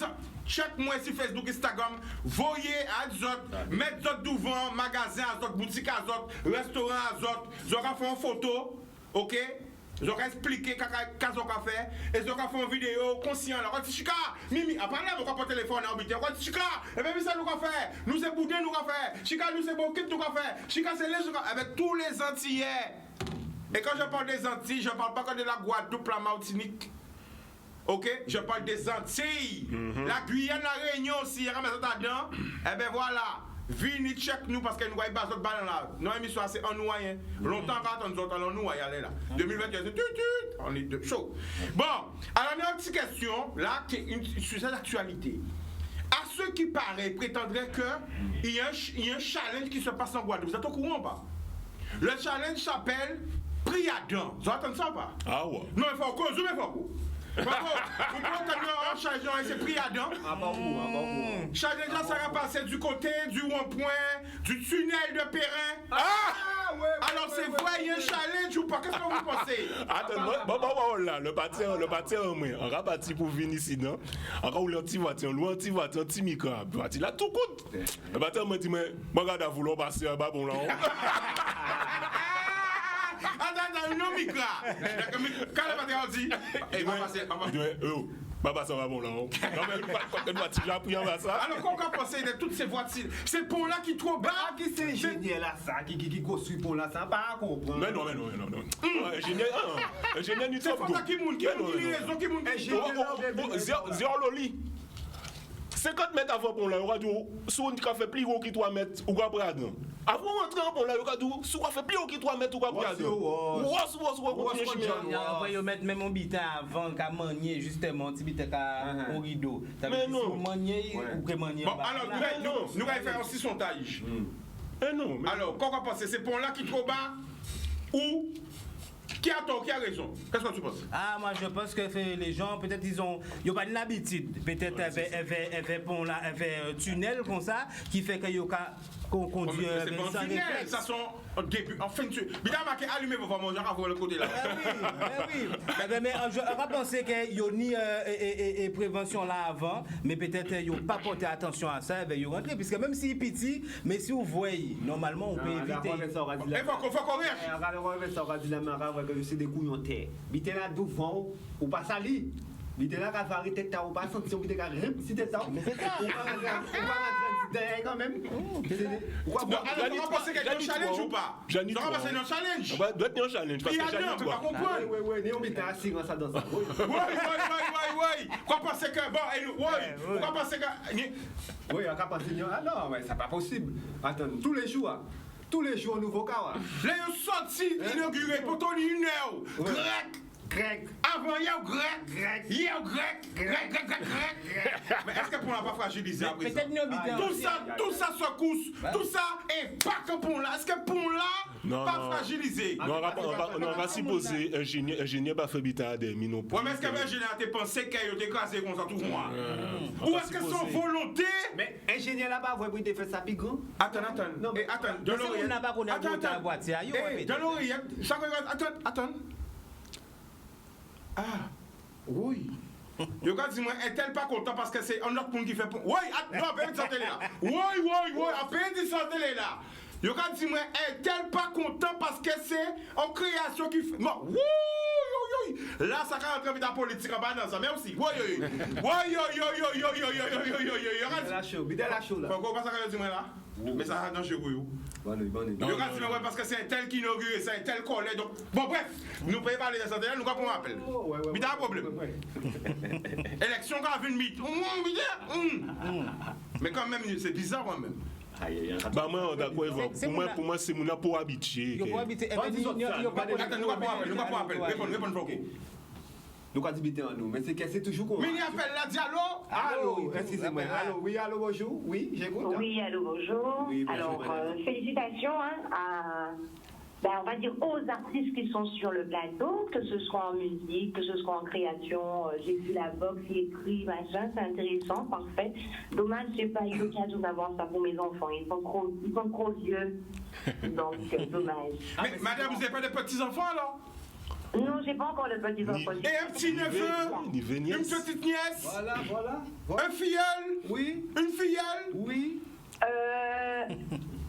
chaque mois sur Facebook, Instagram, voyez à d'autres, mettre d'autres devant, magasin à d'autres, boutique à d'autres, restaurant à d'autres, ils auront fait une photo, ok? Ils auront expliqué qu'est-ce qu'on a fait, et ils auront fait une vidéo conscient. Alors, quand Chica, Mimi, après là, on va pas téléphone à habiter. Quand Chica, et bien, ça nous a fait, nous c'est Boudin, nous a fait, Chica, nous c'est Bokit, nous a fait, Chica, c'est les gens, avec tous les Antillais. Et quand je parle des Antilles, je ne parle pas que de la Guadeloupe, la Martinique. Ok, je parle des Antilles, la Guyane, la Réunion aussi, dedans. Eh bien voilà, venez check nous parce que nous voyons pas d'autres ballons là. Nos émissions c'est en noyé. Longtemps quand on nous entend en noyé aller là. 2021 c'est on est de chaud. Bon, alors on a une petite question là qui est sur cette actualité. À ceux qui paraissent prétendraient qu'il y a un challenge qui se passe en Guadeloupe. Vous êtes au courant ou pas? Le challenge s'appelle Priadan. Vous entendez ça ou pas? Ah ouais. Non, il faut cause, mais il faut. Vous pouvez un challenge, c'est Priadan. Challenge là, ça va passer du côté du rond-point, du tunnel de Perrin. Alors c'est vrai, il y a un challenge ou pas? Qu'est-ce que vous pensez? Attends, bon, là, le bâtiment en moins. On va partir pour venir ici, non? Encore le petit voiture, un petit micro, là, tout coûte. Le bâtiment me dit, mais, regarde à vous, l'on passe en bas, bon, là. Attends, non, micro. Quand le bâtiment dit, il va passer. Baba ça va bon là. Non mais quand nous attirons pour y avoir ça. Alors qu'on va penser de toutes ces voitures, ces ponts là qui trop bas, qui c'est ingénieur là ça qui construit pont là ça pas comprendre. Mais non. Ingénieur du top. C'est pas qui moun qui raison qui moun. Zéro loli. 50 mètres avant pour là, il y aura du sous un café plus haut qui 3 mètres ou quoi pour là. Avant d'entrer pour là, il y aura du sous café plus haut qui 3 mètres ou quoi pour là. Après, ils mettent même un bitin avant qu'à manier justement, un petit bitin au rideau. Mais non. Manier ou que manier. Bon, alors nous allons faire aussi sondage. Mais non. Alors, quand on va penser, c'est pour là qui est trop bas ou qui a tort, qui a raison? Qu'est-ce que tu penses? Ah, moi je pense que les gens, peut-être ils ont pas de l'habitude. Peut-être un tunnel comme ça qui fait qu'ils ont conduit c'est pas un tunnel, ça sont au début, en fin de suite. Mais d'abord, allumez vos familles, on va voir le côté là. Oui. Mais on va penser qu'il y a ni prévention là avant, mais peut-être qu'ils n'ont pas porté attention à ça, ils vont rentrer. Puisque même s'il est petit, mais si vous voyez, normalement on peut éviter. Il faut courir. C'est des couillons terre. Bité là devant ou pas sali. Bité là quand arrêter ta ou pas sentir bité quand si t'es ça. Mais c'est ça. Ou pas rentrer quand même. Alors on va passer quelque challenge ou pas? On va passer un challenge. Doit être un challenge parce que challenge quoi. Oui, néo bité assurance ça dans ça. Oui. Quoi penser que bon on va passer que oui, on va passer ah non, mais c'est pas possible. Attends, tous les jours nouveau cas. Là ils sont sortis inauguré pour ton une heure. Grec. Avant hier grec. Mais est-ce que pour n'a pas fragilisé après ça? Tout ça se couche, tout ça est pas que pour là. Est-ce que pour là pas fragilisé? Non, on va supposer ingénieur pas fait bita des minons. Ouais, mais est-ce que l'ingénieur a pensé qu'il a écrasé comme ça tout moi? Ou est-ce que son volonté? Mais ingénieur là-bas, vous avez fait ça plus grand? Attends. Non, mais attends. De l'oreillette. Attends. Ah, oui. Yo quand dis moi est-elle pas content parce que c'est un autre monde qui fait oui, non, appelle ça télé là. Oui, appelle ça télé là. Yo quand dis moi est-elle pas content parce que c'est en création qui fait non. Oui. Là ça quand entrer dans la politique en bas dans ça même aussi. Oui. Bidé la chaud là. Pourquoi pas ça quand dis moi là? Mais ça a danger pour vous. Bon. Yo quand dis moi parce que c'est un tel qui inaugure, c'est un tel collègue donc bon bref, nous pouvons parler de ça télé, nous qu'on appelle. Mais t'as un problème. Élection quand vient vite. Mais quand même, c'est bizarre quand même. Bah moi d'accord pour moi c'est mon pour habituer. Yo pour habiter Attends, Attends, nous pas appeler. Répondre OK. Nous avons habité en nous, mais c'est toujours quoi. Mais il appelle la dialogue. Allô, excusez-moi. Allô, oui, allô, bonjour. Oui, j'écoute. Oui, allô, bonjour. Oui, bonjour, Alors, madame. félicitations on va dire aux artistes qui sont sur le plateau, que ce soit en musique, que ce soit en création. J'ai vu la boxe, il écrit, machin, c'est intéressant, parfait. Dommage, j'ai pas eu l'occasion d'avoir ça pour mes enfants. Ils sont trop vieux. Donc, dommage. Mais madame, vous n'avez pas de petits-enfants alors? Non, j'ai pas encore de petits enfants. Et un petit neveu? Une petite nièce? Voilà. Un filleul? Oui. Une filleule? Oui.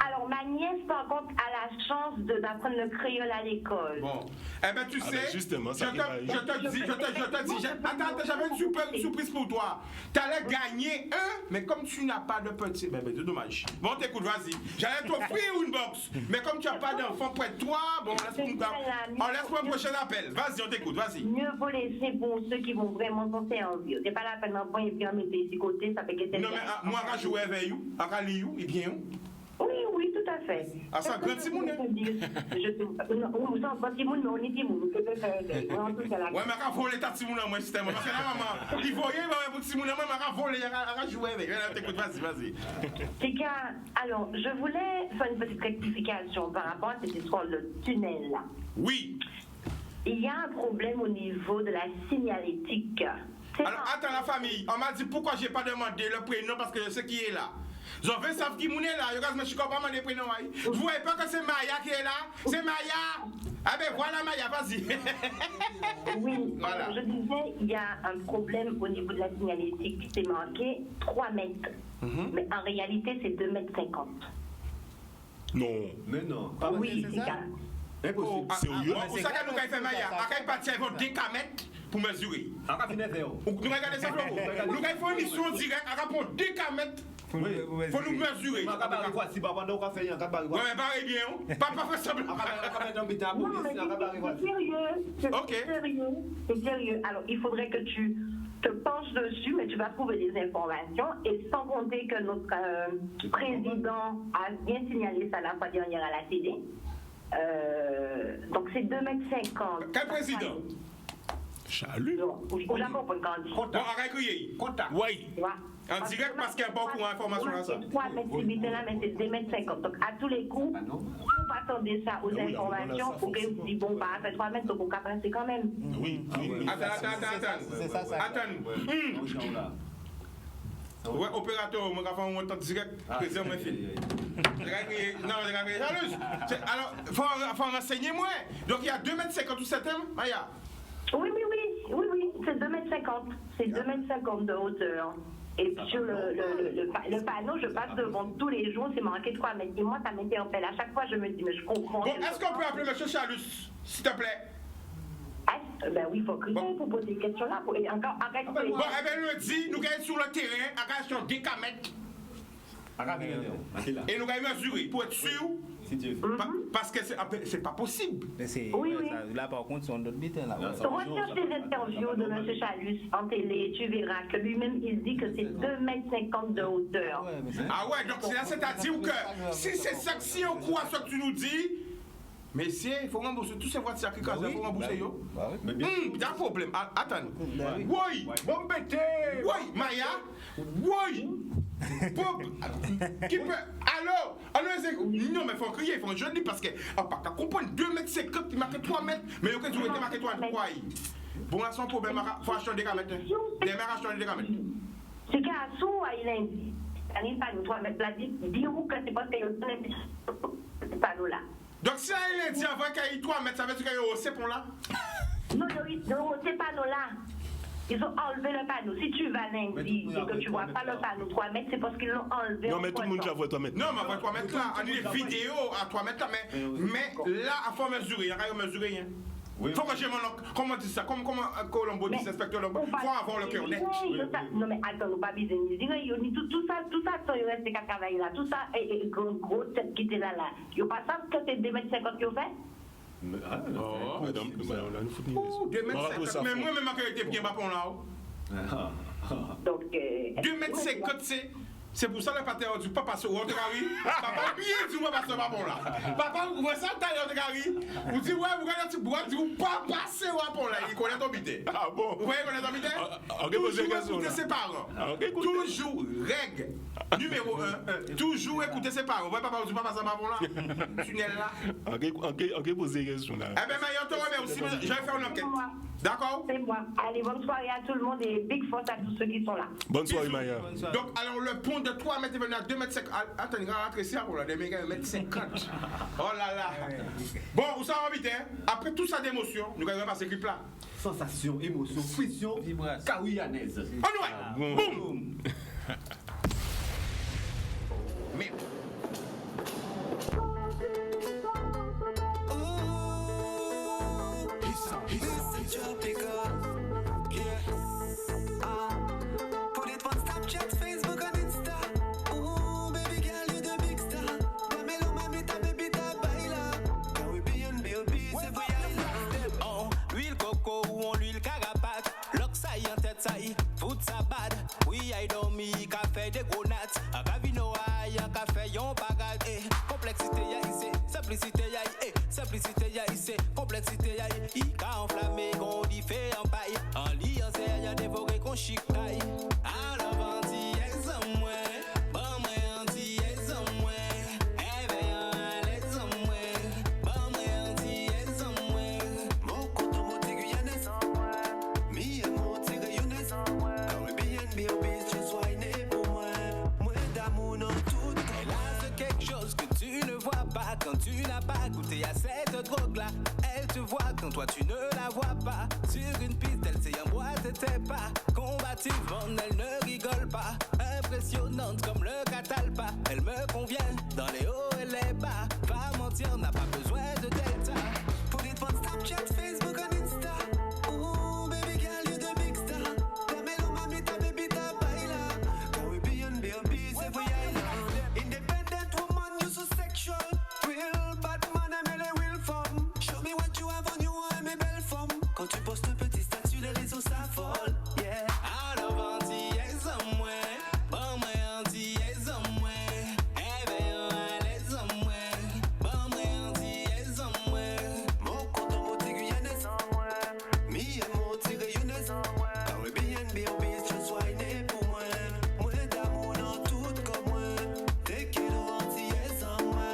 Alors, ma nièce, par contre, a la chance d'apprendre le créole à l'école. Bon. Eh ben, tu sais, ben justement, je ça qui va te dis, attends, j'avais une surprise pour toi. Tu allais gagner un, mais comme tu n'as pas de petit, ben, c'est dommage. Bon, t'écoute, vas-y. J'allais t'offrir une box, mais comme tu n'as pas d'enfant près de toi, bon, on laisse pour un prochain appel. Vas-y, on t'écoute, vas-y. Mieux vaut laisser pour ceux qui vont vraiment penser en vie. C'est pas la peine d'en et puis en mettre ici côté, ça fait que c'est. Non, mais moi, je joue avec vous, avec vous, et bien. Oui, tout à fait. Ah, ça, grand Timoun, hein? Non, on s'en pas Timoun, mais on est Timoun. Ouais, mais quand voler ta Timoun, moi, système. Parce que là, maman, il voyait, pour Timoun, moi, mais voler, il jouer avec. T'écoute, vas-y. C'est alors, je voulais faire une petite rectification par rapport à cette histoire de tunnel là. Oui. Il y a un problème au niveau de la signalétique. Alors, attends, la famille, on m'a dit pourquoi j'ai pas demandé le prénom parce que je sais qui est là. J'en savent qui est là. Regarde, je suis pas demander le prénom. Vous voyez pas que c'est Maya qui est là? C'est Maya! Ah ben voilà Maya, vas-y. Oui, voilà. Alors, je disais, il y a un problème au niveau de la signalétique. C'est marqué 3 mètres. Mais en réalité, c'est 2,50 mètres. Non. Mais non. Oui, c'est ça. Impossible. Sérieux? Où ça qu'on nous fait Maya? À quel parti ils vont 2 mètres pour mesurer? On va finir faire. Nous regardons ça, Floro. Nous avons une émission directe à rapport 2 mètres. Faut nous mesurer. On va faire quoi si papa nous fait un cabaret. Ouais, mais pareil bien. Pas fait ça. On va mettre un bit à Non, mais c'est sérieux. Ok. C'est sérieux. Alors, il faudrait que tu te penches dessus, mais tu vas trouver des informations. Et sans compter que notre président a bien signalé ça la fois dernière à la télé. Donc, c'est 2,50 mètres. Quel président? Chalut. Au Japon, pour le candidat. Bon, arrête crier. Contact. Oui. En direct parce qu'il y a beaucoup d'informations là ça. 3 mètres, c'est là, mais c'est 2,50 mètres. Donc, à tous les coups, vous attendez ça aux informations pour que vous dites, bon, bah, fait 3 mètres, donc on peut passer quand même. Oui. Attends. Ouais, opérateur, on va faire un temps direct, président, moi, fille. Non, alors, faut renseigner moi. Donc, il y a 2,50 mètres tout cet homme, Maya. Oui, c'est 2,50 mètres. C'est 2,50 mètres de hauteur. Et puis sur le panneau, je passe devant tous les jours, c'est marqué 3 mètres. Et moi, ça m'interpelle. À chaque fois, je me dis, mais je comprends. Bon, est-ce qu'on peut appeler M. Chalus, s'il te plaît? Ben oui, il faut crier pour poser des questions là. Et encore, arrête. Bon, eh bien, le dit, nous gagnons sur le terrain, à sur 2 mètres. Et nous gagnons mesurer pour être sûr. Parce que c'est pas possible. Oui. Là, par contre, c'est un autre bitin là. Recherche des interviews de M. Chalus en télé, tu verras que lui-même, il dit que c'est 2,50 mètres de hauteur. Ah ouais, donc c'est-à-dire que si c'est ça, si on croit ce que tu nous dis, messieurs, il faut rembourser tous ces voitures qui cassent, il faut rembourser yo. Il y a un problème. Attends. Oui, bon bêté. Oui, Maya. Oui. Qui peut. Alors, non, mais il faut crier, il faut jeudi parce que. Pas qu'à comprendre 2,50 mètres, il marque 3 mètres, mais il y a que tu veux marquer 3 mètres. Bon, là, son problème, il faut acheter des mètres. Des mères acheter des mètres. C'est qu'à sous, il a dit. Il pas 3 mètres là, dis-vous que c'est parce qu'il y a ce panneau là. Donc, si il a dit avant qu'il y ait 3 mètres, ça veut dire qu'il y a ce pont là? Non, ces panneaux là. Ils ont enlevé le panneau. Si tu vas lundi et que tu vois pas le panneau 3 mètres, c'est parce qu'ils l'ont enlevé. Non, mais tout le monde la voit 3 mètres. Non, mais 3 mètres là, on a des vidéos à 3 mètres là, mais là, il faut mesurer, il y a mesurer. Il faut que j'ai mon. Comment dire ça? Comment Colombo dit, inspecteur Colombo? Il faut avoir le cœur net. Non, mais attends, nous pas besoin de dire. Tout ça, il reste qu'à travailler là. Tout ça, et gros tête qui était là. Ils pas ça que c'est 2,50 mètres qu'ils ont fait? Oh, madame, on a une foutue. 2,50 mètres, mais moi-même, ma qualité bien bas pour là. Donc. 2,50 mètres, c'est. C'est pour ça le pater dit pas passer au Walter Gary. Papa bien dit moi passer pas bon là. Papa vous ça taille de Gary. Vous dit ouais vous regardez boîte dit pas passer au bon là, il connaît ton bité. Ah bon. Vous voyez connaît ton bité? Toujours écouter ses parents. Toujours règle numéro 1. Toujours écouter ses parents. Vous voyez papa dit pas passer pas bon là. Tunnel là. OK poser question là. Eh ben mais on te remercie, je vais faire une enquête. D'accord? C'est moi. Allez, bonne soirée à tout le monde et big force à tous ceux qui sont là. Bonne soirée Maya. Donc alors le pont de 3 mètres est venu à 2 mètres 50. Attends, il va rentrer ça pour la demi 1 mètre 50. Oh là là. Bon, vous savez vite, hein? Après tout ça d'émotion, nous allons passer clip là. Sensation, émotion, friction, Vibration. kawiyanaise. On y va. Boum. Mais It's tropical. Yeah. Put it on Snapchat, Facebook and Insta. Ooh, baby girl, you the big star. Dámelo, mamita, bebita, baila. Caribbean baby, c'est vrai, I love. Oh, huile coco ou on l'huile carapate. Lock ça y en tête ça y, fout ça bad. Oui, I dormi, café des gros nattes. A Gavino aïe, un café yon bagage. Eh, complexité ya ici, simplicité ya eh, simplicité ya ici, complexité ya i ka enflammé, qu'on dit fait en paille. En lit, en serre, y'a dévoré qu'on chicaille. Alors, anti-ex en moi, bon, moi, anti-ex en moi. Éveillant à l'aise en moi, bon, moi, anti-ex en moi. Mon coton, mon tigre, Yannis. Mi et mon tigre, Younes. Caribbean baby, just wine pour moi. Moi d'amour dans tout. Elle a de quelque chose que tu ne vois pas quand tu n'as pas goûté à cette drogue-là. Elle te voit quand toi tu ne la vois pas. Sur une piste, elle sait en boîte tes pas. Combative, elle ne rigole pas. Impressionnante comme le Catalpa. Elle me convient dans les hauts et les bas. Pas mentir, n'a pas besoin de delta. Put it on Snapchat, Facebook and Insta. Ooh, baby girl, you the big star. Dámelo, mamita, bebita, baila. Caribbean baby, c'est vrai, I love. Independent woman, you so sexual. Real bad man, aime les real femmes. Show me what you have on you, aime mes belles femmes. Quand tu postes un petit statut, les réseaux s'affolent. Yeah. Alors anti-ex en moi, bon moi anti-ex en moi. Éveillant à l'aise en moi, bon moi anti-ex en moi. Mon coton, mon tigre, Yannis. Mi et mon tigre, Younes. Caribbean baby, just wine pour moi. Moi d'amour dans tout comme moi. Take it anti-yes en moi.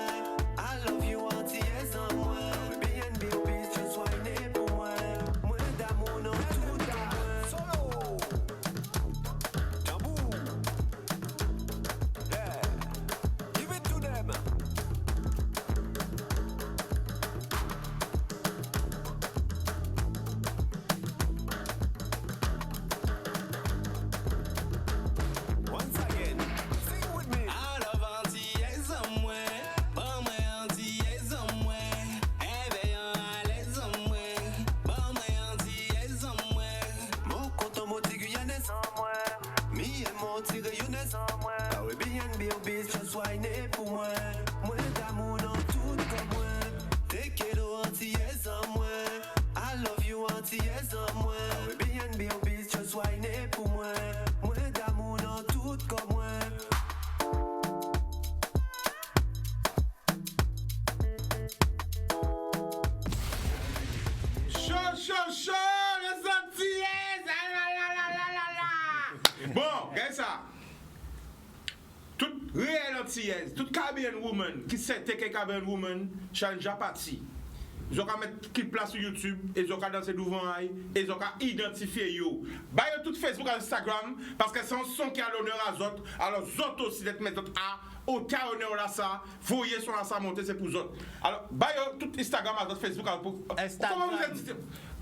I love you anti-yes en moi. Caribbean baby, just wine pour moi. Moi d'amour dans tout comme moi. Solo. Jambu. Yeah. Give it to them. Once again, sing with me. Alors anti-ex en moi, bon moi anti-ex en moi. Éveillant à l'aise en moi, bon moi anti-ex en moi. Mon coton, mon tigre, Yannis. Mi et mon tigre, Younes. Caribbean baby, just wine pour moi. Moi d'amour dans tout comme moi. Take it anti-yes en moi. I love you anti-yes en moi. Caribbean baby, just wine pour moi. Moi d'amour dans tout comme moi. Chaud, les Antillais. Ah là là là là là là. Bon, regarde ça. Toute réelle Antillaise, toute Caribbean woman qui sait que Caribbean woman change à partie. Ils ont qu'à mettre clip là sur YouTube, et ils ont qu'à danser devant eux, et ils ont qu'à identifier yo. Bah yo tout Facebook et Instagram, parce que c'est un son qui a l'honneur à autres, alors autres aussi d'être mettre à au cas honneur là ça, voyez son là ça monter c'est pour autres. Alors bah yo tout Instagram à autres Facebook alors pour Instagram. comment vous êtes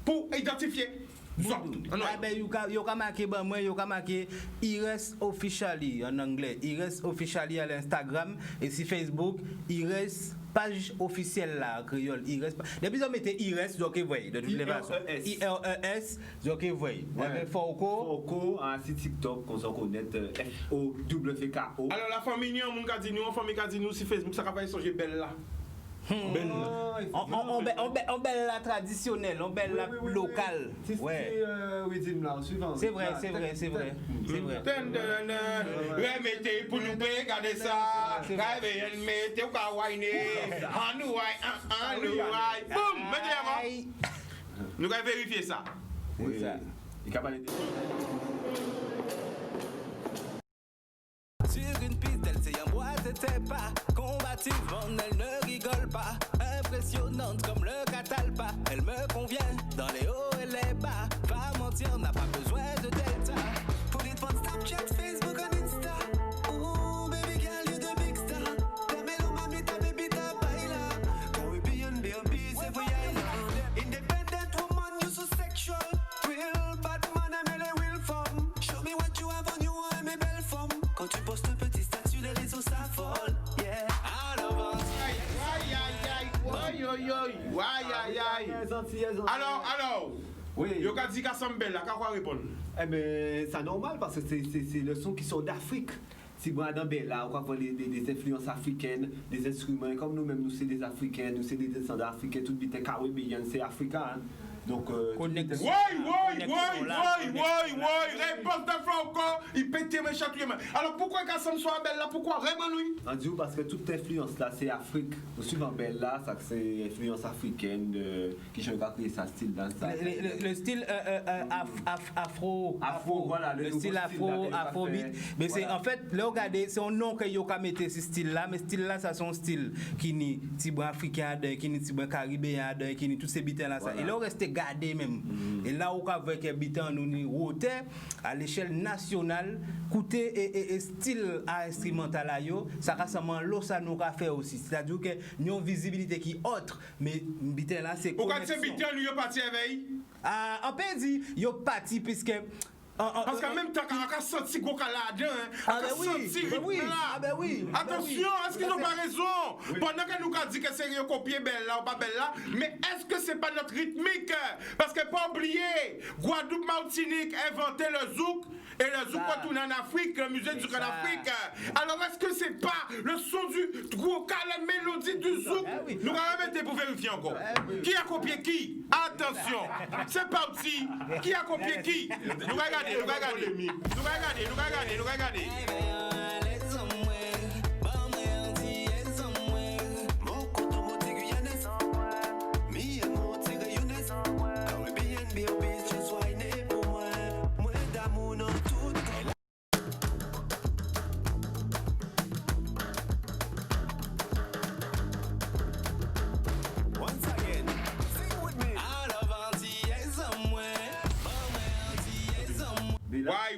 pour identifier Ah ben, yo ka marqué ben moi yo ka marqué Ires officially en anglais, Ires officially à l'Instagram et si Facebook Ires page officielle là créole Ires. Depuis on mettait Ires donc vous voyez de toutes les façons. IRES donc vous voyez. Mais Foko en site TikTok qu'on s'en connaît FOWKO. Alors la famille nous on famille qui dit nous si Facebook ça va pas changer belle là. On belle la traditionnelle, on belle la locale. Ouais. C'est vrai. Remettez pour nous regarder ça. Mettez au kawaii. En nous, boum, mettez nous allons vérifier ça. Oui, ça. Sur une piste, elle s'est en boîte, c'était pas combative, elle ne rigole pas. Impressionnante comme le Catalpa, elle me convient dans les hauts et les bas. Pas mentir, n'a pas besoin de delta. Put it on Snapchat, Facebook and Insta. Ooh, baby girl, you the big star. Dámelo, mamita, bebita, baila. Caribbean baby, c'est voyage. Independent woman, you so sexual. Real bad man, aime les real femmes. Show me what you have on you, I'm a belle femme. Quand tu postes petit statut, les réseaux s'affolent. Yeah. Alors, oui. Yo ka dit qu'à Sambel là, qu'à quoi répondre? Eh ben, c'est normal parce que c'est le son qui sont d'Afrique. Si vous dans Bella, on va voir des influences africaines, des instruments, comme nous-mêmes, nous c'est des Africains, nous c'est des descendants africains, tout le caribéen, c'est africain. Hein. Donc, réponse de Franco, il pète mes chatouilles. Alors pourquoi Kassam soit belle là? Pourquoi vraiment lui? On dit parce que toute influence là, c'est Afrique. Souvent belle là, ça c'est influence africaine qui j'ai créé sa style dans ça. Le style afro, voilà, le style afrobeat. Mais c'est en fait, là regardez, c'est un nom que yo ka mettre ce style là, mais style là ça son style qui ni tibo africain, qui ni tibo caribéen, qui ni tous ces beats là ça. Et là reste garder même. Et là où avec les beats nous ni roté à l'échelle nationale, côté et style instrumental là yo, ça rassemble l'eau ça nous ka faire aussi. C'est-à-dire que nous visibilité qui autre, mais beat là c'est pourquoi ces beats lui yo parti éveil? On peut dire yo parti puisque parce qu'en même temps, quand on a senti qu'on a là-dedans, on a senti là. Attention, est-ce qu'ils n'ont pas raison? Pendant que nous avons dit que c'est copier belle là ou pas belle là, mais est-ce que c'est pas notre rythmique? Parce que pas oublier, Guadeloupe, Martinique inventé le zouk. Et le zouk retourne en Afrique, le musée du zouk en Afrique. Alors est-ce que c'est pas le son du gros la mélodie du zouk? Nous allons remettre pour vérifier encore. Qui a copié qui? Attention, c'est parti. Qui a copié qui? Nous regardons.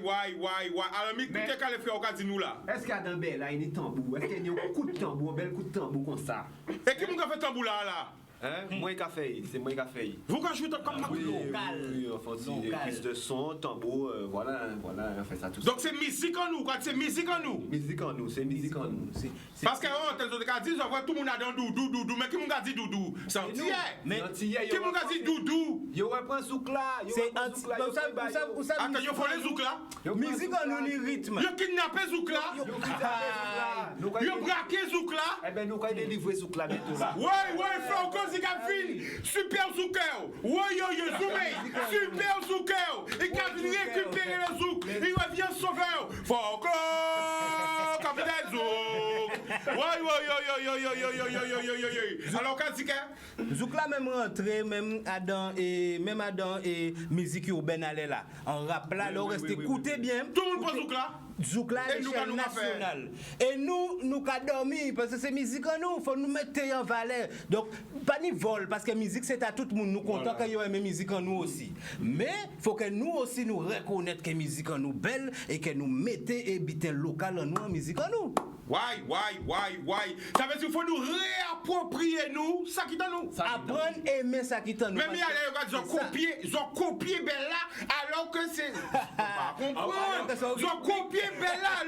Why? Alors, mais qu'est-ce qu'elle fait au cas de nous là? Est-ce qu'il y a dans Belle là, il y a des tambours? Est-ce qu'il y a un coup de tambour, un bel coup de tambour comme ça? Et qui m'a fait tambour là? Moi qui a fait, c'est moi qui a fait. Vous quand je suis comme local. Oui, enfin, des prises de son, tambour, voilà, on fait ça tout ça. Donc c'est musique en nous, quoi, c'est musique en nous. Musique en nous, c'est musique en nous. Parce que tel autres cas disent, on voit tout le monde dans doudou, mais qui m'a dit doudou? C'est entier. Mais qui m'a dit doudou? Yo reprend zouk là, c'est anti. Attends, yo faut les zouk là. Musique en nous ni rythme. Yo kidnappé zouk là. Yo braqué zouk là. Eh ben nous quand délivrer zouk là bientôt là. Ouais, Franco Zikafine, super zoukeur. Ouais, zoomé, super zoukeur. Il va récupérer le zouk. Il revient sauveur. Franco, capitaine zouk. Alors, qu'est-ce zouk là même rentré, même Adam et musique urbaine allait là. En rap là, là, reste écoutez bien. Tout le monde zouk là. Zouk là, l'échelle nationale. Et nous qu'à dormir, parce que c'est musique en nous, il faut nous mettre en valeur. Donc, pas ni vol, parce que musique c'est à tout le monde, nous content qu'il y ait une musique en nous aussi. Mais, il faut que nous aussi nous reconnaître que musique en nous belle et que nous mettons et bitin local en nous en musique en nous. Why? Ça veut dire qu'il faut nous réapproprier nous, ça qui dans nous. Apprendre à aimer ça qui dans nous. Même ils ont copié Bella alors que c'est... On va comprendre. Ils ont copié Bella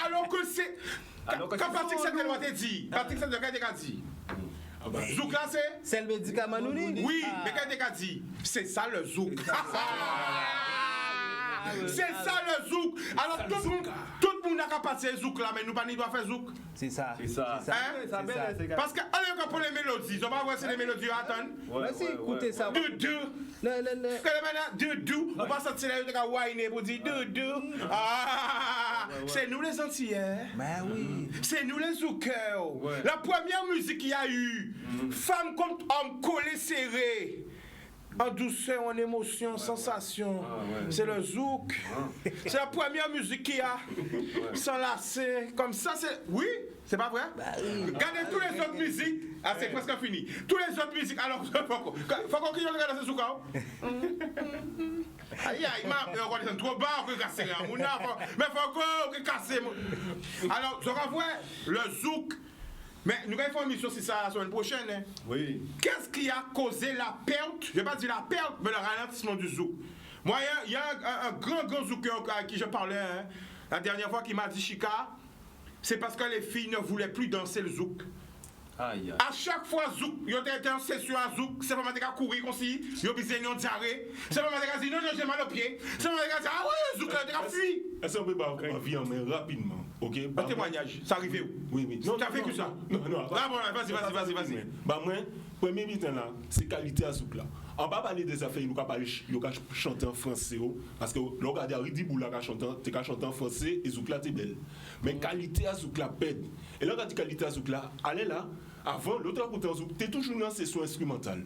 alors que c'est... Quand Patrick Saint-Denis m'a dit, Patrick Saint-Denis m'a dit, zouk là c'est... C'est le médicament nous dit? Oui, mais quand il a dit, c'est ça le zouk. C'est ça le zouk. Alors tout le monde n'a qu'à passer zouk là, mais nous pas ni doit faire zouk. C'est ça. C'est ça. Hein? Ça belle, c'est Parce que allez pour les mélodies, on va voir si les mélodies attendent. Vas-y, écoutez ça. Doudou, on va sortir là, on va whiner pour dire doudou. Ah, c'est nous les Antillais. Ben oui. C'est nous les zoukers. La première musique qu'il y a eu, femme contre homme collé serré. En douceur, en émotion, sensation. C'est le zouk. C'est la première musique qu'il y a. S'enlacer. Comme ça, c'est. Oui, c'est pas vrai? Regardez toutes les autres musiques. Ah, c'est presque fini. Toutes les autres musiques. Alors, faut qu'on regarde ce zouk. Aïe, aïe, on est trop bas, on peut casser. Mais faut qu'on casse. Alors, je renvoie le zouk. Mais nous allons faire une émission sur ça la semaine prochaine. Hein. Oui. Qu'est-ce qui a causé la perte, je ne vais pas dire la perte, mais le ralentissement du zouk? Moi, il y a un grand zouker à qui je parlais la dernière fois qui m'a dit Chika, c'est parce que les filles ne voulaient plus danser le zouk. Aïe. À chaque fois, zouk, ils ont été en session à zouk, c'est pas mal de courir comme si, ils ont besoin de diarrhée, c'est pas mal de dire non, j'ai mal au pied, c'est pas mal de dire ah ouais, zouk, il a fui. Est-ce qu'on peut pas vie en main rapidement? Ok? Un témoignage, ça arrive où? Oui. Non, tu as vécu ça? Non. Ah bon, vas-y. Bah, moi, premier mi-temps là, c'est qualité à zouk là. On va parler des affaires, nous allons chanter en français, parce que l'on regarde Ridibou là, tu as chanté en français et zouk là, t'es belle. Mais qualité à zouk là, pède. Et là, quand tu qualité à zouk là, allez là, avant, l'autre côté en zouk, tu es toujours dans la session instrumentale.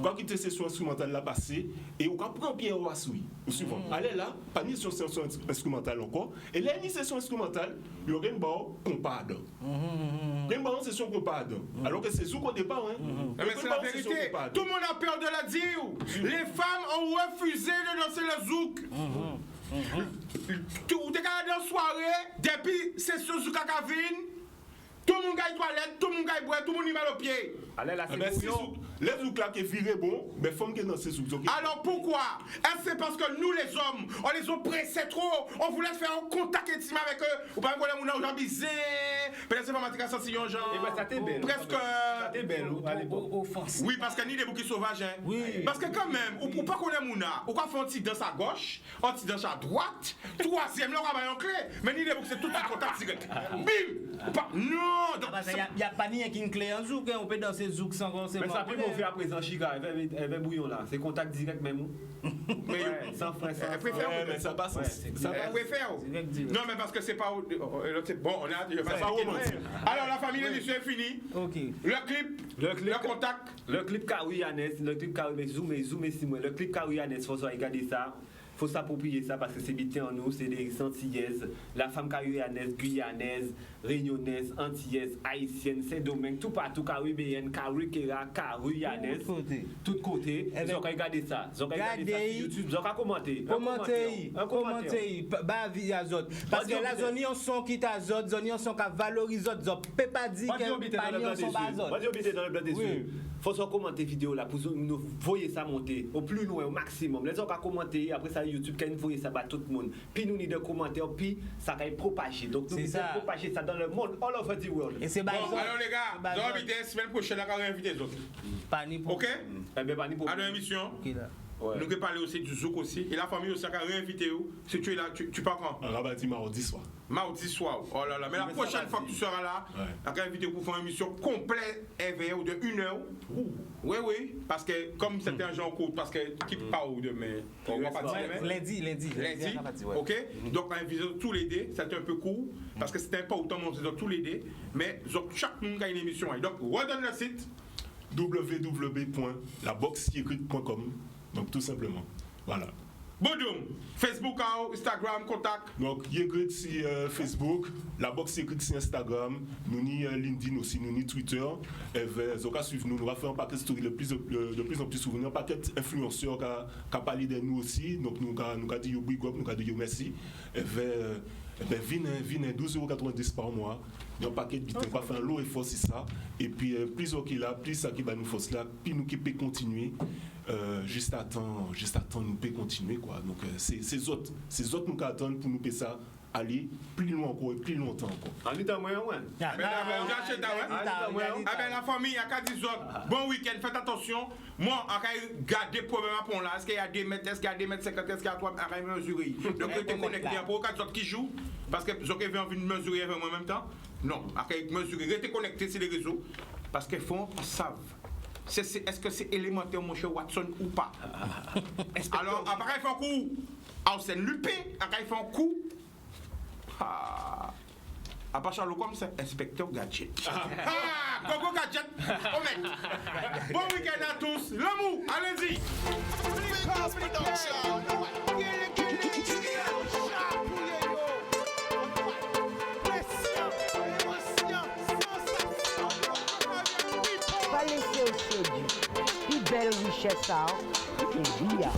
Quand tu es session instrumentale là passée, et on prend bien au assoui, souvent. Allez là, pas ni sur session instrumentale encore, et là, ni session instrumentale, il y aura une barre comparde. Une barre en session comparde. Alors que c'est zouk au départ, hein. Mais c'est la vérité. Tout le monde a peur de la dire. Les femmes ont refusé de danser le zouk. Tu es dans la soirée, depuis session zouk à Kavin, tout le monde gagne toilette, tout le monde gagne boire, tout le monde y mal au pied. Allez là, c'est bouillon. Les zouk là qui virent bon, mais faut que dans ces zouk. Alors pourquoi? Est-ce que c'est parce que nous les hommes, on les a pressés trop, on voulait faire un contact intime avec eux, ou pas qu'on a un gens bizarres, peut-être c'est pas matin senti un genre. Et ben ça t'est belle. Presque. Ça t'est belle à l'époque. Offensif. Oui, parce qu'il y a des bouquets sauvages. Hein. Oui. Parce que quand même, ou pas qu'on est mouna, ou qu'on fait un petit danse à gauche, un petit danse à droite, troisième, là on va en clé, mais ni des bouquets c'est tout en contact direct. Bim! Non! Donc, il n'y a pas ni une clé en zouk, on peut danser zouk sans conseil. Mais ça peut qu'on fait à présent, Chica, elle va bouillon là. C'est contact direct même. Mais sans frais, sans mais ça passe. Ça préfère. Non, mais parce que c'est pas. Bon, on a. C'est pas romantique. Alors, la famille d'émission est finie. Ok. Le clip, le contact. Le clip Kaouyanes, le clip Kaouyanes, zoomez si moi. Le clip Kaouyanes, faut regarder ça. Faut s'approprier ça parce que c'est habité en nous, c'est des Antillaises, la femme caribéanaise, guyanaise, réunionnaise, antillaise, haïtienne, Saint-Domingue, tout partout, caribéenne, caribéenne, caribéanaise, tout côté. Ils ont regardé ça. Ils ont regardé ça sur YouTube. Ils ont commenté. Commentez. Bah, via Zot. Parce que la zone, on son qui t'a Zot, zone, on son qui valorise Zot. Zot, peut pas dire que pas on son pas Zot. Moi, j'ai habité dans le blanc des yeux. Faut se commenter vidéo là pour nous voyer ça monter au plus loin, au maximum. Les gens qui ont commenté, après ça, YouTube, quand ils voient ça, bah tout le monde. Puis nous, ni de commentaires, puis ça va propager. Donc, nous, devons propager ça dans le monde, all over the world. Et c'est bon, alors les gars, nous invitons la semaine prochaine, on va inviter les autres. Ok? Eh bien, pas ni pour. À l'émission. Ouais. Nous allons parler aussi du zouk aussi. Et la famille aussi a réinvité où? Si tu es là, tu pars quand? Rabati mardi soir. Mardi soir. Oh là là. Mais la prochaine fois que tu seras là, on va inviter pour faire une émission complète ou de 1 heure. Oui. Parce que comme c'était un genre court, parce que qui part où demain? On va pas dire demain. Lundi. Ok? Donc on va inviter tous les deux. C'était un peu court parce que c'était important de montrer tous les deux. Mais chaque monde a une émission. Donc redonne le site www.laboxyécrite.com. Donc tout simplement. Voilà. Bodoum, Facebook, Instagram, contact. Donc, il y a sur Facebook, la box écrite sur Instagram, nous ni LinkedIn aussi, nous ni Twitter. Et vous allez suivre nous, nous allons faire un paquet de stories de plus en plus souvent, un paquet d'influenceurs qui a parlé de nous aussi. Donc, nous avons dit yo big up, nous avons dit yo merci. Et venez 12,90 € par mois. Il y a un paquet de bitcoin, on va faire un lot et force c'est ça. Et puis, plus on qui là, plus ça qui va nous force là, puis nous qui peut continuer. Juste à temps nous peut continuer quoi. Donc ces autres nous attendent pour nous payer ça aller plus loin encore et plus longtemps encore. En étant moyen, ouais. Ben d'abord, j'achète la famille, à 10 autres. Bon week-end, faites attention. Moi, à garder problème à pont là. Est-ce qu'il y a des mètres, est-ce qu'il y a des mètres 50, est-ce qu'il y a 3 à mesurer. Donc, tu es connecté pour 4 autres qui jouent. Parce que vous avez envie de mesurer avec moi en même temps. Non, à mesurer, restez connecté sur les réseaux. Parce qu'ils font, savent. Est-ce que c'est élémentaire, mon cher Watson, ou pas? Alors, après, ils font un coup. Arsène Lupin, après, ils font un coup. À part Charles comme c'est inspecteur Gadget. Gogo Gadget, bon week-end à tous. L'amour, allez-y. Pas laisser au sédu. Plus belle richesse, et via.